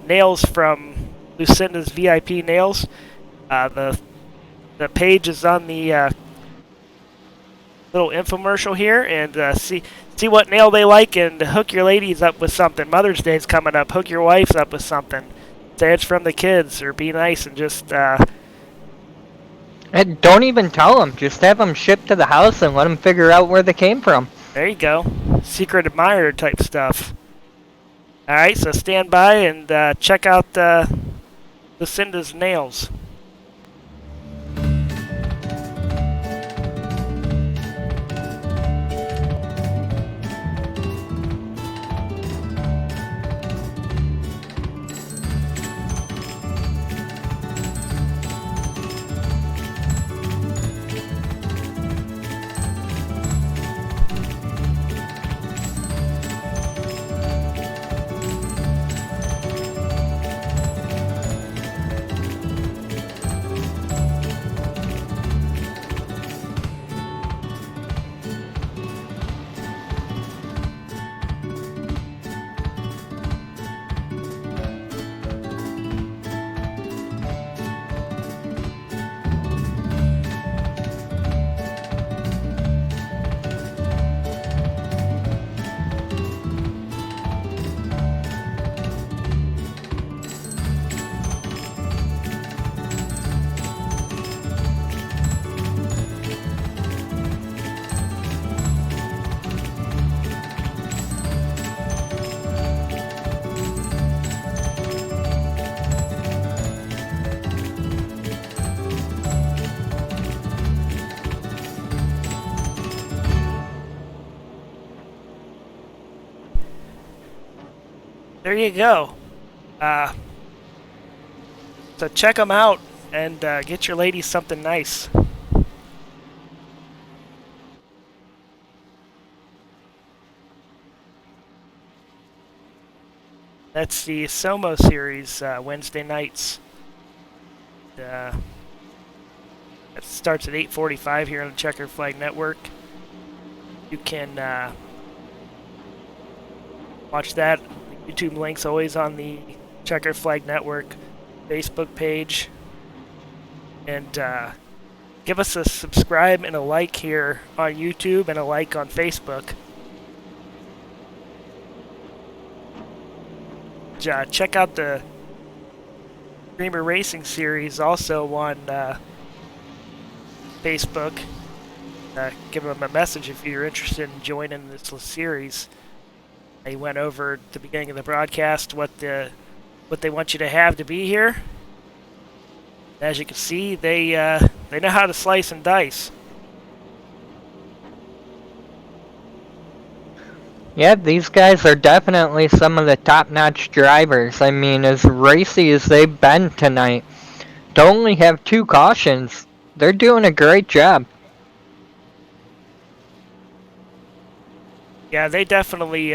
B: nails from Lucinda's VIP Nails. The page is on the little infomercial here, and see what nail they like, and hook your ladies up with something. Mother's Day's coming up. Hook your wives up with something. Say it's from the kids, or be nice and just.
C: And don't even tell them. Just have them shipped to the house and let them figure out where they came from.
B: There you go. Secret admirer type stuff. All right, so stand by and check out Lucinda's nails. There you go. So check them out and get your ladies something nice. That's the Somo series Wednesday nights. It starts at 8:45 here on the Checkered Flag Network. You can watch that. YouTube link's always on the Checkered Flag Network Facebook page. And give us a subscribe and a like here on YouTube and a like on Facebook. Check out the Dreamer Racing series also on Facebook. Give them a message if you're interested in joining this series. They went over at the beginning of the broadcast what they want you to have to be here. As you can see, they know how to slice and dice.
C: Yeah, these guys are definitely some of the top-notch drivers. I mean, as racy as they've been tonight, to only have 2 cautions, they're doing a great job.
B: Yeah, they definitely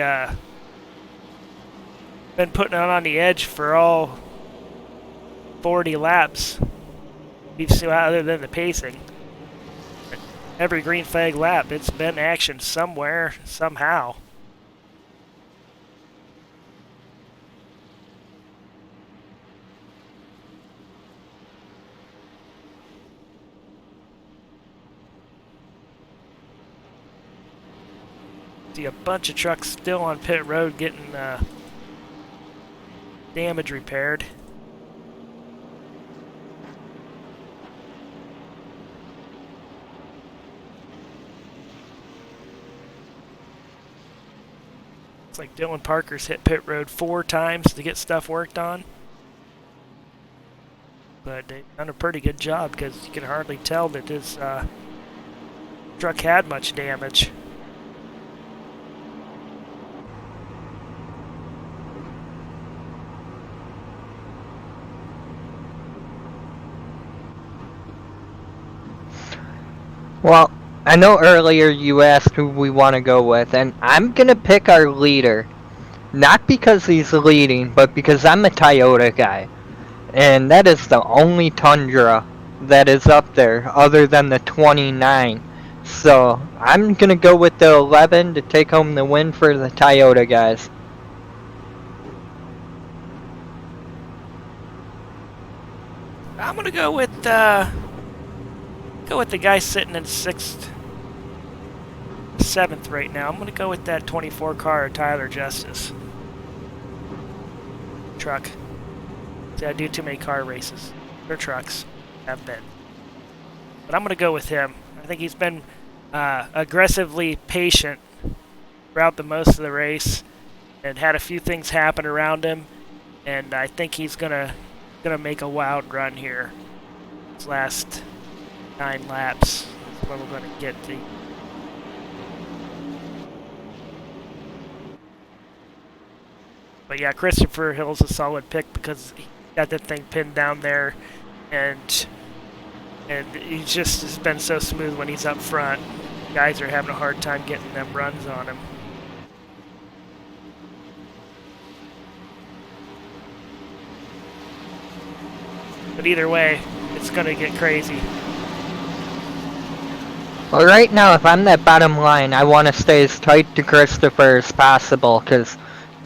B: been putting it on the edge for all 40 laps. We've seen, other than the pacing, every green flag lap, it's been action somewhere, somehow. See a bunch of trucks still on pit road getting damage repaired. It's like Dylan Parker's hit pit road 4 times to get stuff worked on. But they've done a pretty good job because you can hardly tell that his truck had much damage.
C: Well, I know earlier you asked who we want to go with, and I'm gonna pick our leader. Not because he's leading, but because I'm a Toyota guy. And that is the only Tundra that is up there, other than the 29. So, I'm gonna go with the 11 to take home the win for the Toyota guys.
B: I'm gonna go with the guy sitting in 6th, 7th right now. I'm gonna go with that 24 car, Tyler Justice truck. See, I do too many car races. Or trucks. Have been. But I'm gonna go with him. I think he's been aggressively patient throughout the most of the race and had a few things happen around him, and I think he's gonna make a wild run here. His last 9 laps is where we're gonna get to. But yeah, Christopher Hill's a solid pick because he got that thing pinned down there, and he just has been so smooth when he's up front. Guys are having a hard time getting them runs on him. But either way, it's gonna get crazy.
C: Well, right now, if I'm that bottom line, I want to stay as tight to Christopher as possible, because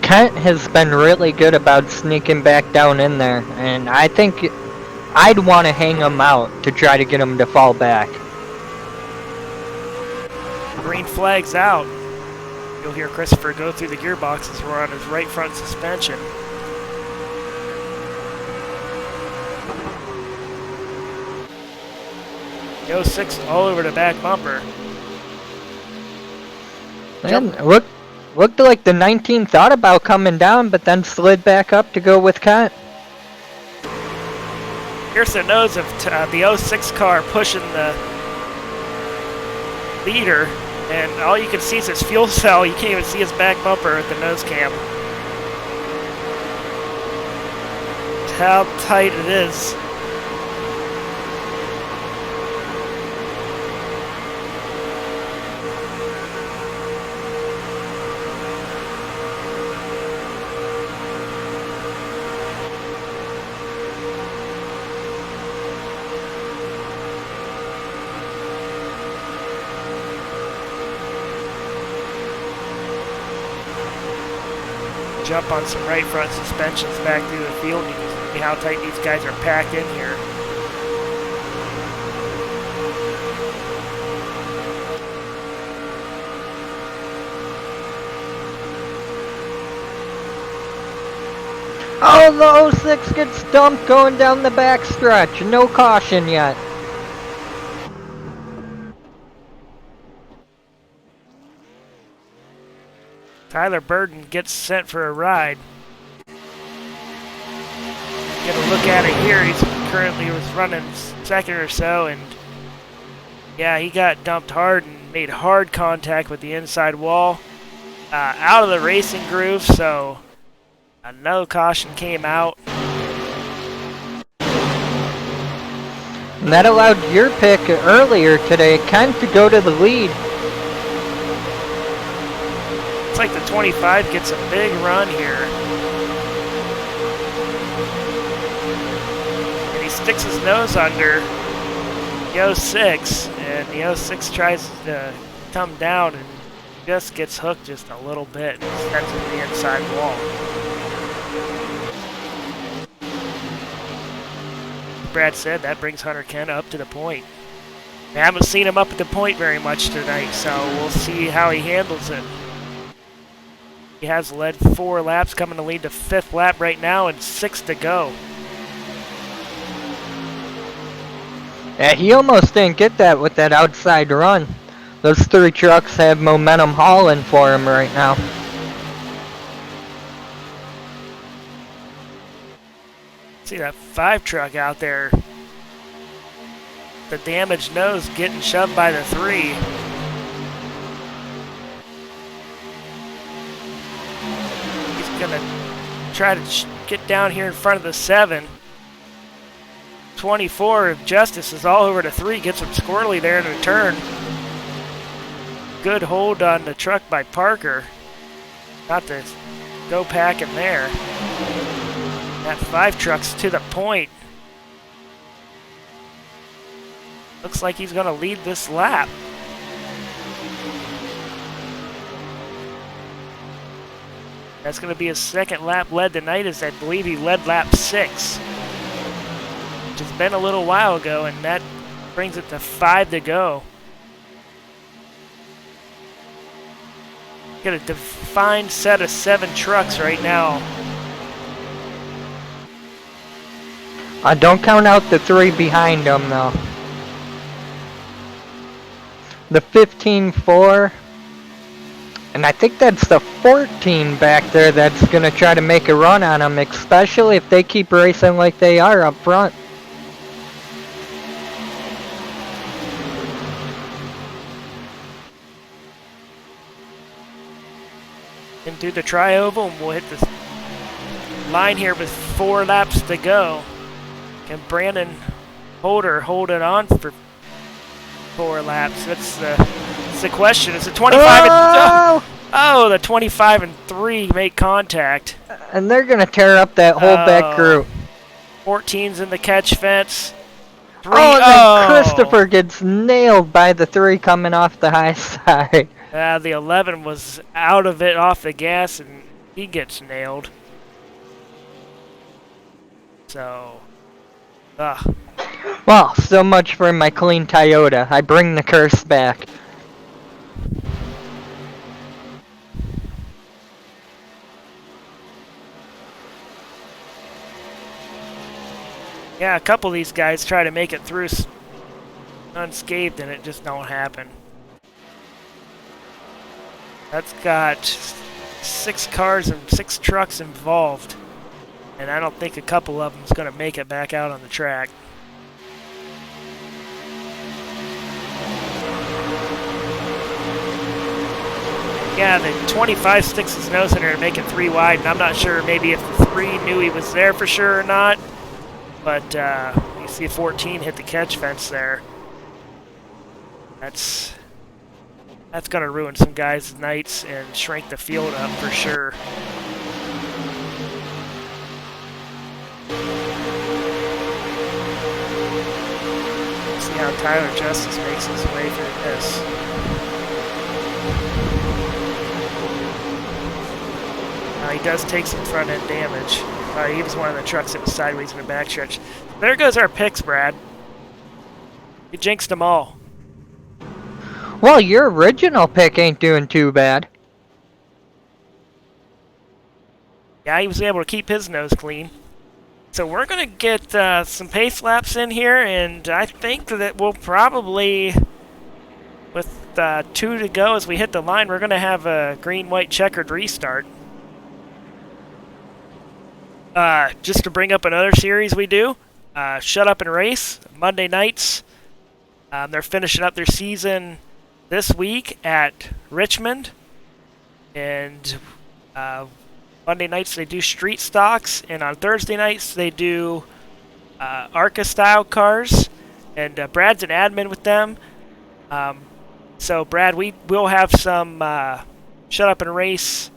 C: Kent has been really good about sneaking back down in there, and I think I'd want to hang him out to try to get him to fall back.
B: Green flag's out. You'll hear Christopher go through the gearboxes. We're on his right front suspension. The 06 all over the back bumper.
C: And looked like the 19 thought about coming down, but then slid back up to go with Kent.
B: Here's the nose of the 06 car pushing the leader, and all you can see is his fuel cell. You can't even see his back bumper at the nose cam. How tight it is. Jump on some right front suspensions back through the field. You can see how tight these guys are packed in here.
C: Oh, the 06 gets dumped going down the backstretch. No caution yet.
B: Tyler Burden gets sent for a ride. Get a look at it here. He's currently was running 2nd or so, and yeah, he got dumped hard and made hard contact with the inside wall. Out of the racing groove, so no caution came out.
C: And that allowed your pick earlier today, Kent, to go to the lead.
B: It's like the 25 gets a big run here. And he sticks his nose under the 06, and the 06 tries to come down and just gets hooked just a little bit and sends him to the inside wall. Brad said that brings Hunter Kent up to the point. I haven't seen him up at the point very much tonight, so we'll see how he handles it. He has led 4 laps, coming to lead the 5th lap right now, and 6 to go.
C: Yeah, he almost didn't get that with that outside run. Those 3 trucks have momentum hauling for him right now.
B: See that 5 truck out there. The damaged nose getting shoved by the 3. He's gonna try to get down here in front of the 7. 24 of Justice is all over the 3. Gets him squirrely there in the turn. Good hold on the truck by Parker. Not to go packing there. That 5 truck's to the point. Looks like he's going to lead this lap. That's going to be his second lap led tonight, as I believe he led lap 6. Which has been a little while ago, and that brings it to 5 to go. Got a defined set of 7 trucks right now.
C: Don't count out the 3 behind him, though. The 15-4. And I think that's the 14 back there that's going to try to make a run on him, especially if they keep racing like they are up front.
B: And do the tri-oval, and we'll hit the line here with 4 laps to go. Can Brandon Holder hold it on for 4 laps? That's the question. It's a 25 and the 25 and 3 make contact.
C: And they're going to tear up that whole back group.
B: 14's in the catch fence. 3,
C: and then Christopher gets nailed by the 3 coming off the high side.
B: The 11 was out of it off the gas, and he gets nailed. So,
C: Well, so much for my clean Toyota. I bring the curse back.
B: yeah, a couple of these guys try to make it through unscathed, and it just don't happen. That's got 6 cars and 6 trucks involved, and I don't think a couple of them's going to make it back out on the track. Yeah, the 25 sticks his nose in there to make it 3 wide, and I'm not sure maybe if the 3 knew he was there for sure or not, but you see 14 hit the catch fence there. That's going to ruin some guys' nights and shrink the field up for sure. See how Tyler Justice makes his way through this. He does take some front end damage. He was one of the trucks that was sideways in the backstretch. There goes our picks, Brad. You jinxed them all.
C: Well, your original pick ain't doing too bad.
B: Yeah, he was able to keep his nose clean. So we're going to get some pace laps in here, and I think that we'll probably, with 2 to go as we hit the line, we're going to have a green-white checkered restart. Just to bring up another series we do, Shut Up and Race, Monday nights. They're finishing up their season this week at Richmond, and Monday nights they do street stocks, and on Thursday nights they do ARCA style cars, and Brad's an admin with them. So Brad, we will have some Shut Up and Race.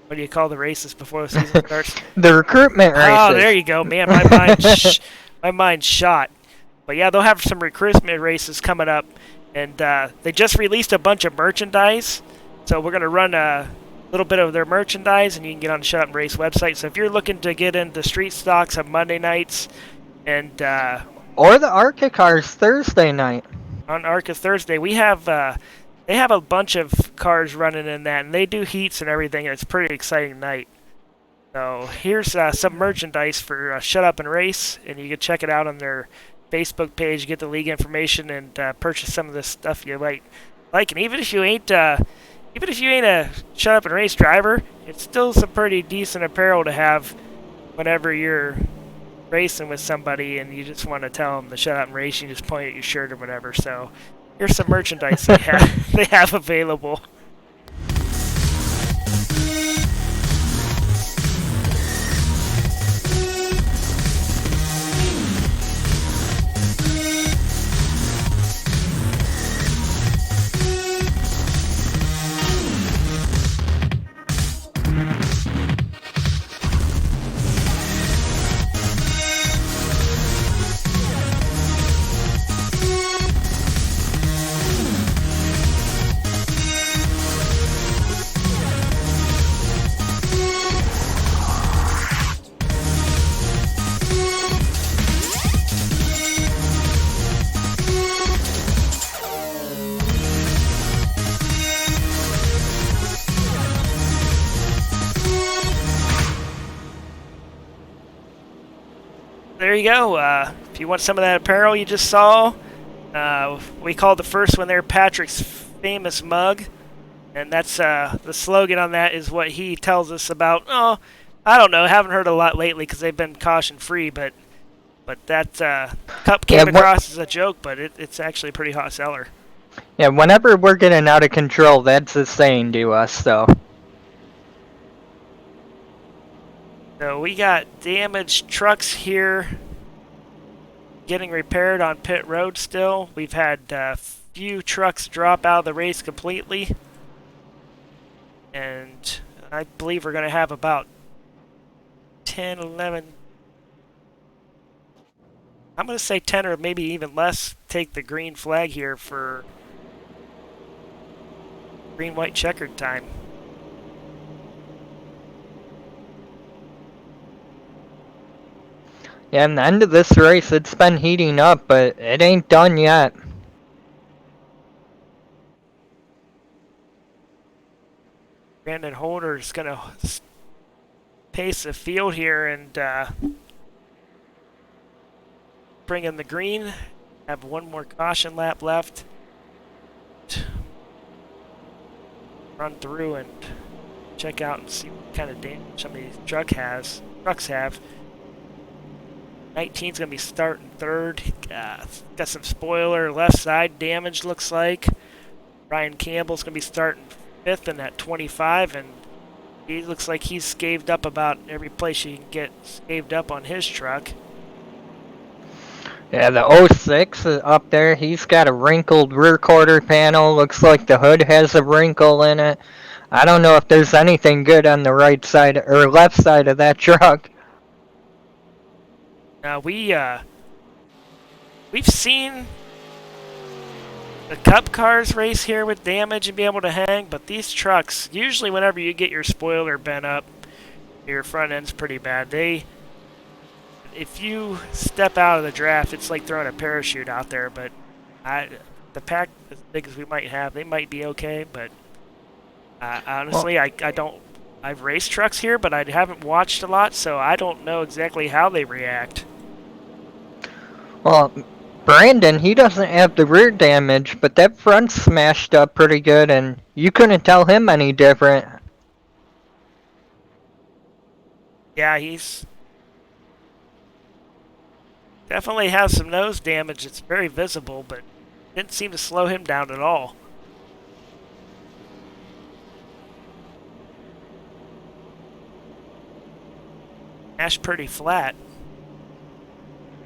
B: What do you call the races before the season starts?
C: The recruitment races.
B: Oh, there you go, man. My mind's shot. But yeah, they'll have some recruitment races coming up, and they just released a bunch of merchandise. So we're gonna run a little bit of their merchandise, and you can get on the Shut Up and Race website. So if you're looking to get into street stocks on Monday nights, and
C: or the ARCA cars Thursday night.
B: On ARCA Thursday, we have they have a bunch of cars running in that, and they do heats and everything, and it's a pretty exciting night. So here's some merchandise for Shut Up and Race, and you can check it out on their Facebook page, get the league information, and purchase some of this stuff you might like. And even if you ain't even if you ain't a shut up and race driver, it's still some pretty decent apparel to have whenever you're racing with somebody and you just want to tell them to shut up and race. You just point at your shirt or whatever. So here's some merchandise they have available. There you go. If you want some of that apparel you just saw, we call the first one there Patrick's famous mug. And that's the slogan on that is what he tells us about. Oh, I don't know. I haven't heard a lot lately because they've been caution-free. But that cup came across as a joke, but it's actually a pretty hot seller.
C: Yeah, whenever we're getting out of control, that's a saying to us, though.
B: So we got damaged trucks here getting repaired on pit road still. We've had a few trucks drop out of the race completely. And I believe we're going to have about 10, 11... I'm going to say 10 or maybe even less take the green flag here for green-white checkered time.
C: Yeah, and the end of this race, it's been heating up, but it ain't done yet.
B: Brandon Holder is going to pace the field here and bring in the green. Have one more caution lap left. Run through and check out and see what kind of damage some of these trucks have. 19's going to be starting third. Got some spoiler left side damage, looks like. Ryan Campbell's going to be starting fifth in that 25, and he looks like he's scaved up about every place you can get scaved up on his truck.
C: Yeah, the 06 is up there. He's got a wrinkled rear quarter panel. Looks like the hood has a wrinkle in it. I don't know if there's anything good on the right side or left side of that truck.
B: We've seen the Cup cars race here with damage and be able to hang, but these trucks, usually whenever you get your spoiler bent up, your front end's pretty bad. If you step out of the draft, it's like throwing a parachute out there, but the pack as big as we might have, they might be okay, but honestly, I've raced trucks here, but I haven't watched a lot, so I don't know exactly how they react.
C: Well, Brandon, he doesn't have the rear damage, but that front's smashed up pretty good, and you couldn't tell him any different.
B: Yeah, he's definitely has some nose damage. It's very visible, but didn't seem to slow him down at all. Ash pretty flat.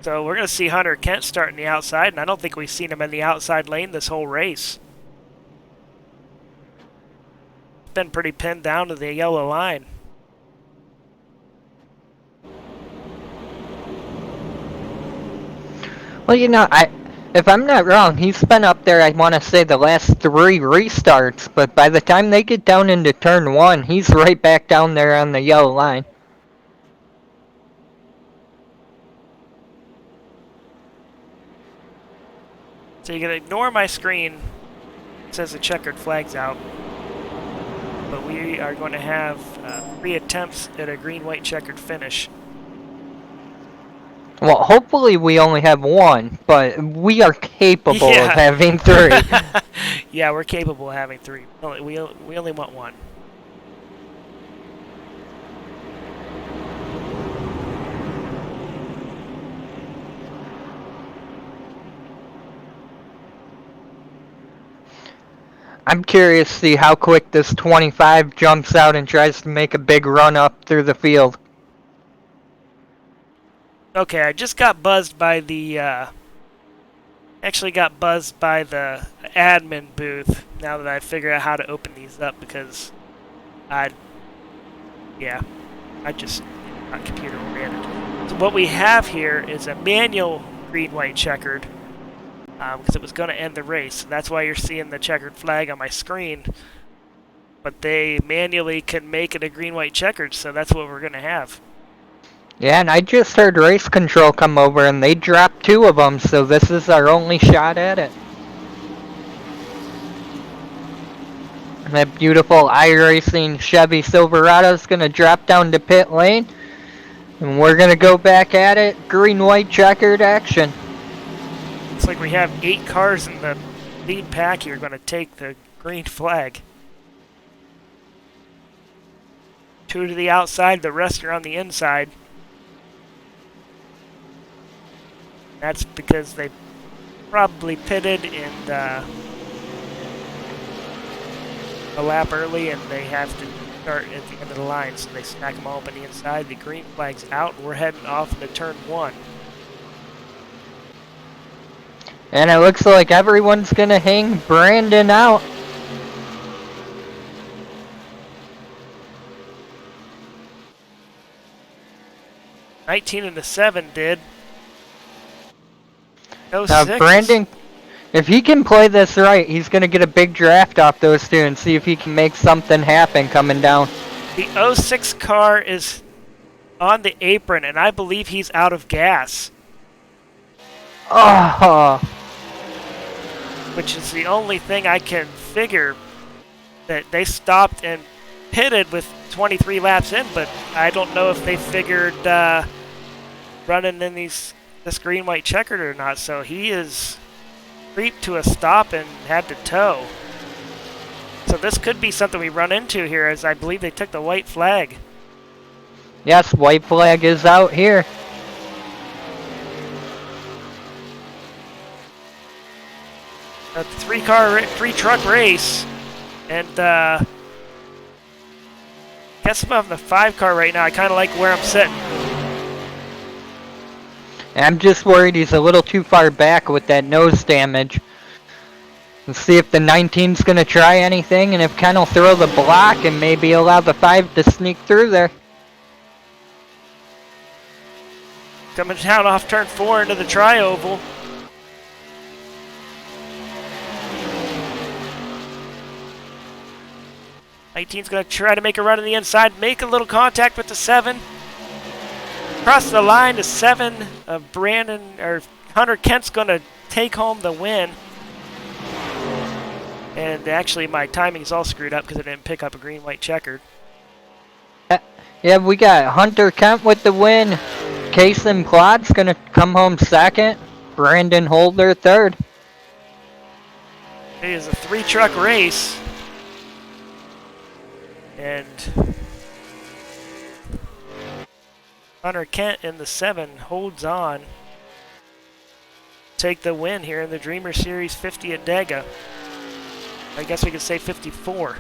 B: So we're going to see Hunter Kent starting the outside, and I don't think we've seen him in the outside lane this whole race. Been pretty pinned down to the yellow line.
C: Well, you know, if I'm not wrong, he's been up there, I want to say, the last 3 restarts, but by the time they get down into turn 1, he's right back down there on the yellow line.
B: So you can ignore my screen. It says the checkered flag's out. But we are going to have 3 attempts at a green-white checkered finish.
C: Well, hopefully we only have 1, but we are capable of having 3.
B: Yeah, we're capable of having 3. We only want 1.
C: I'm curious to see how quick this 25 jumps out and tries to make a big run up through the field.
B: Okay, I just got buzzed by the, actually got buzzed by the admin booth now that I figured out how to open these up because I just not computer oriented. So what we have here is a manual green-white checkered because it was going to end the race. So that's why you're seeing the checkered flag on my screen. But they manually can make it a green-white checkered, so that's what we're going to have.
C: Yeah, and I just heard race control come over and they dropped 2 of them, so this is our only shot at it. And that beautiful iRacing Chevy Silverado is going to drop down to pit lane. And we're going to go back at it, green-white checkered action.
B: Looks like we have 8 cars in the lead pack here going to take the green flag. 2 to the outside, the rest are on the inside. That's because they probably pitted and a lap early and they have to start at the end of the line, so they smack them all up on the inside. The green flag's out, and we're heading off into turn 1.
C: And it looks like everyone's going to hang Brandon out.
B: '19 and the 7 did. No
C: Now,
B: 6.
C: Brandon, if he can play this right, he's going to get a big draft off those 2 and see if he can make something happen coming down.
B: The 06 car is on the apron, and I believe he's out of gas,
C: Oh,
B: which is the only thing I can figure that they stopped and pitted with 23 laps in, but I don't know if they figured running in this green-white checkered or not, so he is creeped to a stop and had to tow. So this could be something we run into here, as I believe they took the white flag.
C: yes, white flag is out here.
B: A 3-truck race, and guess I'm having the 5 car right now. I kind of like where I'm sitting.
C: I'm just worried he's a little too far back with that nose damage. Let's see if the 19's going to try anything, and if Ken will throw the block and maybe allow the 5 to sneak through there.
B: Coming down off turn 4 into the tri-oval. '19's going to try to make a run on the inside, make a little contact with the 7. Across the line to 7. Hunter Kent's going to take home the win. And actually, my timing's all screwed up because I didn't pick up a green-white checkered.
C: Yeah, we got Hunter Kent with the win. Kason Plot's going to come home 2nd. Brandon Holder 3rd.
B: It is a 3-truck race. And Hunter Kent in the 7 holds on. Take the win here in the Dreamer Series 50 at Dega. I guess we could say 54.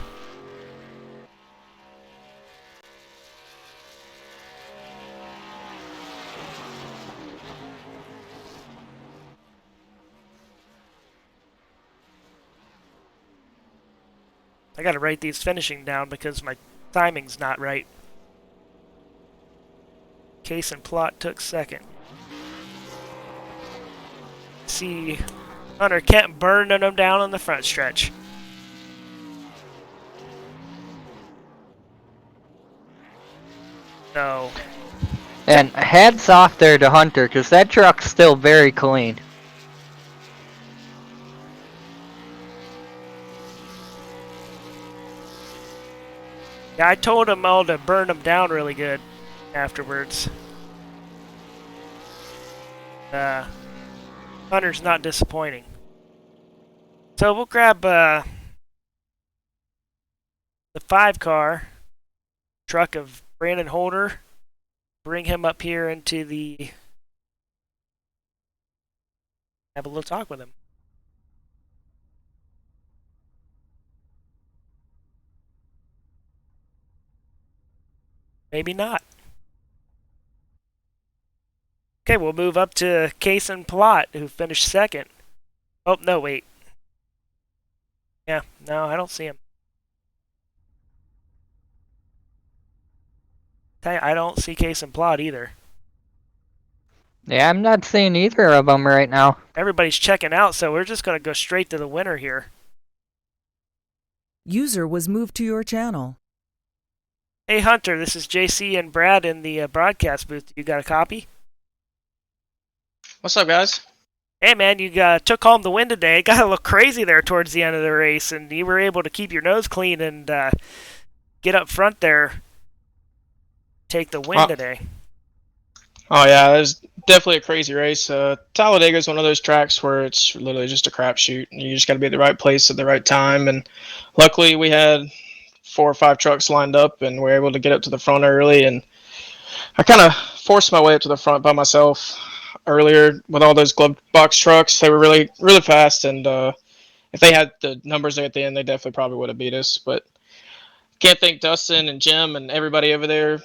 B: I gotta write these finishing down because my timing's not right. Case and Plot took 2nd. See Hunter Kent burning them down on the front stretch. No.
C: And hats off there to Hunter, because that truck's still very clean.
B: Yeah, I told him all to burn them down really good afterwards. Hunter's not disappointing. So we'll grab the 5-car truck of Brandon Holder, bring him up here into the... have a little talk with him. Maybe not. Okay, we'll move up to Case and Plot, who finished second. Oh, no, wait. Yeah, no, I don't see him. I don't see Case and Plot either.
C: Yeah, I'm not seeing either of them right now.
B: Everybody's checking out, so we're just going to go straight to the winner here.
D: User was moved to your channel.
B: Hey, Hunter, this is JC and Brad in the broadcast booth. You got a copy?
F: What's up, guys?
B: Hey, man, you took home the win today. It got a little crazy there towards the end of the race, and you were able to keep your nose clean and get up front there, take the win today.
F: Oh, yeah, it was definitely a crazy race. Talladega is one of those tracks where it's literally just a crapshoot. You just got to be at the right place at the right time. And luckily, we had 4 or 5 trucks lined up, and we were able to get up to the front early. And I kind of forced my way up to the front by myself earlier with all those glove box trucks. They were really, really fast, and if they had the numbers there at the end, they definitely probably would have beat us. But can't thank Dustin and Jim and everybody over there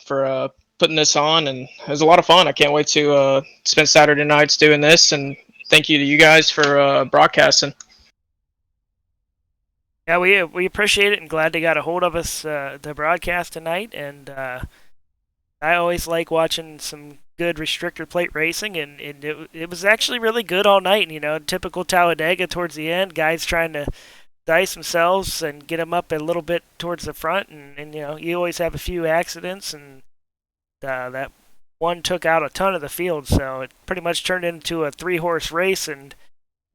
F: for putting this on, and it was a lot of fun. I can't wait to spend Saturday nights doing this, and thank you to you guys for broadcasting.
B: Yeah, we appreciate it and glad they got a hold of us to broadcast tonight. And I always like watching some good restrictor plate racing, and it was actually really good all night. You know, typical Talladega towards the end, guys trying to dice themselves and get them up a little bit towards the front, and you know, you always have a few accidents, and that one took out a ton of the field, so it pretty much turned into a 3-horse race. And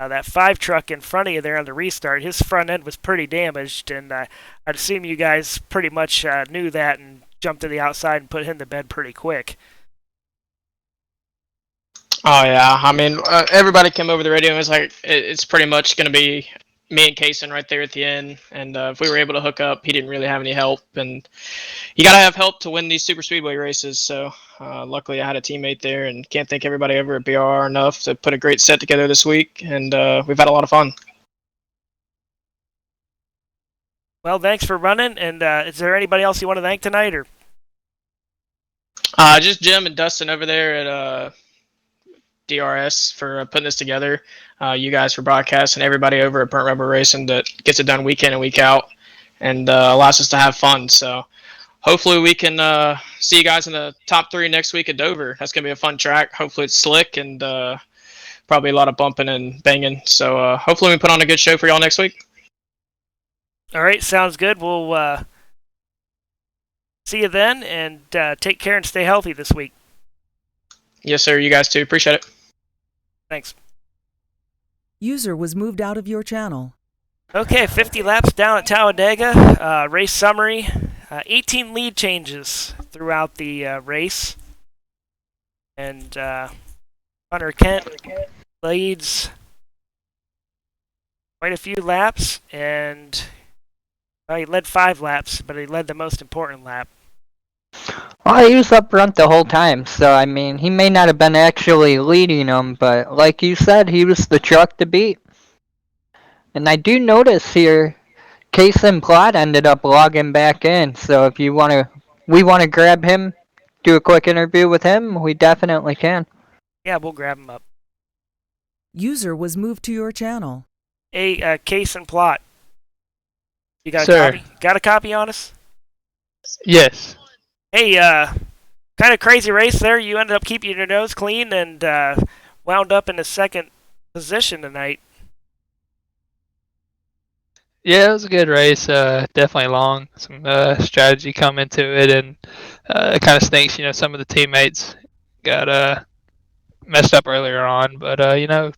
B: that 5 truck in front of you there on the restart, his front end was pretty damaged, and I'd assume you guys pretty much knew that and jumped to the outside and put him to bed pretty quick.
F: Oh, yeah. I mean, everybody came over the radio and was like, it's pretty much going to be me and Kaysen right there at the end. And if we were able to hook up, he didn't really have any help. And you got to have help to win these super speedway races. So luckily I had a teammate there, and can't thank everybody over at BR enough to put a great set together this week. And we've had a lot of fun.
B: Well, thanks for running. And is there anybody else you want to thank tonight? Or
F: just Jim and Dustin over there at DRS for putting this together. You guys for broadcasting, everybody over at Burnt Rubber Racing that gets it done week in and week out, and allows us to have fun. So hopefully we can see you guys in the top 3 next week at Dover. That's going to be a fun track. Hopefully it's slick and probably a lot of bumping and banging. So hopefully we put on a good show for y'all next week.
B: all right, sounds good. We'll see you then, and take care and stay healthy this week.
F: Yes, sir. You guys too. Appreciate it.
B: Thanks.
D: User was moved out of your channel.
B: Okay, 50 laps down at Talladega. Race summary. 18 lead changes throughout the race. And Hunter Kent leads quite a few laps. And he led 5 laps, but he led the most important lap.
C: Well, he was up front the whole time, so I mean, he may not have been actually leading them, but like you said, he was the truck to beat. And I do notice here, Case and Plot ended up logging back in, so if we want to grab him, do a quick interview with him, we definitely can.
B: Yeah, we'll grab him up.
D: User was moved to your channel.
B: Hey, Case and Plot. You got a
G: Sir.
B: copy? Got a copy on us?
G: Yes.
B: Hey, kind of crazy race there. You ended up keeping your nose clean and wound up in the 2nd position tonight.
G: Yeah, it was a good race. Definitely long. Some strategy come into it, and it kind of stinks. You know, some of the teammates got messed up earlier on, but you know,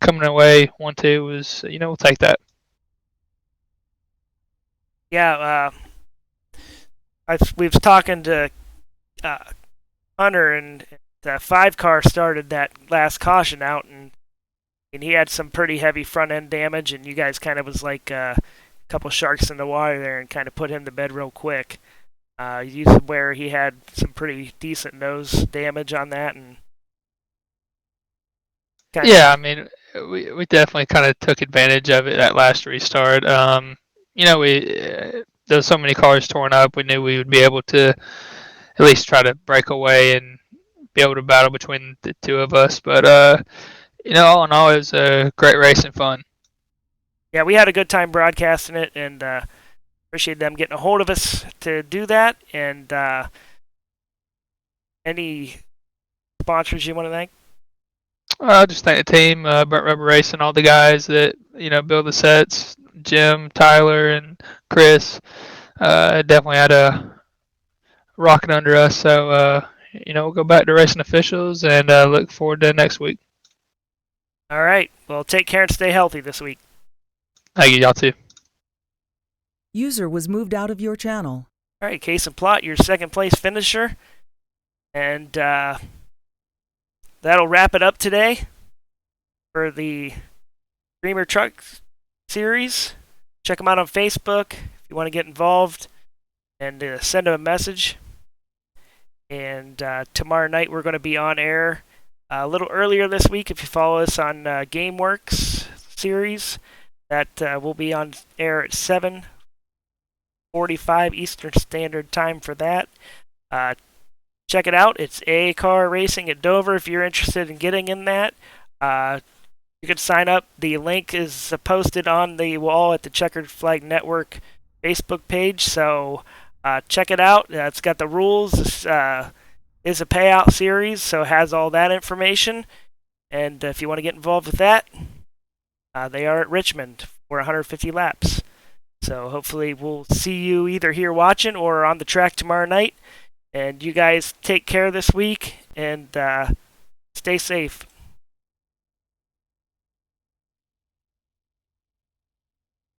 G: coming away 1-2 was, you know, we'll take that.
B: Yeah, we was talking to Hunter, and the 5-car started that last caution out, and And he had some pretty heavy front end damage, and you guys kind of was like a couple sharks in the water there and kind of put him to bed real quick. Where he had some pretty decent nose damage on that, and
G: yeah, I mean, we definitely kind of took advantage of it that last restart. There was so many cars torn up. We knew we would be able to at least try to break away and be able to battle between the two of us. But all in all, it was a great race and fun.
B: Yeah, we had a good time broadcasting it, and appreciate them getting a hold of us to do that. And any sponsors you want to thank?
G: I'll just thank the team, Burnt Rubber Racing, all the guys that build the sets, Jim, Tyler, and Chris. Definitely had a rocket under us. So we'll go back to racing officials and look forward to next week.
B: All right. Well, take care and stay healthy this week.
G: Thank you, y'all too.
D: User was moved out of your channel.
B: All right, Case and Plot, your second place finisher. And that'll wrap it up today for the Dreamer Truck Series. Check them out on Facebook if you want to get involved and send them a message. And tomorrow night we're going to be on air a little earlier this week. If you follow us on GameWorks series, that will be on air at 7:45 Eastern Standard Time for that. Check it out. It's A Car Racing at Dover if you're interested in getting in that. You can sign up. The link is posted on the wall at the Checkered Flag Network Facebook page, so check it out. It's got the rules. This is a payout series, so it has all that information. And if you want to get involved with that, they are at Richmond for 150 laps. So hopefully we'll see you either here watching or on the track tomorrow night. And you guys take care this week and stay safe.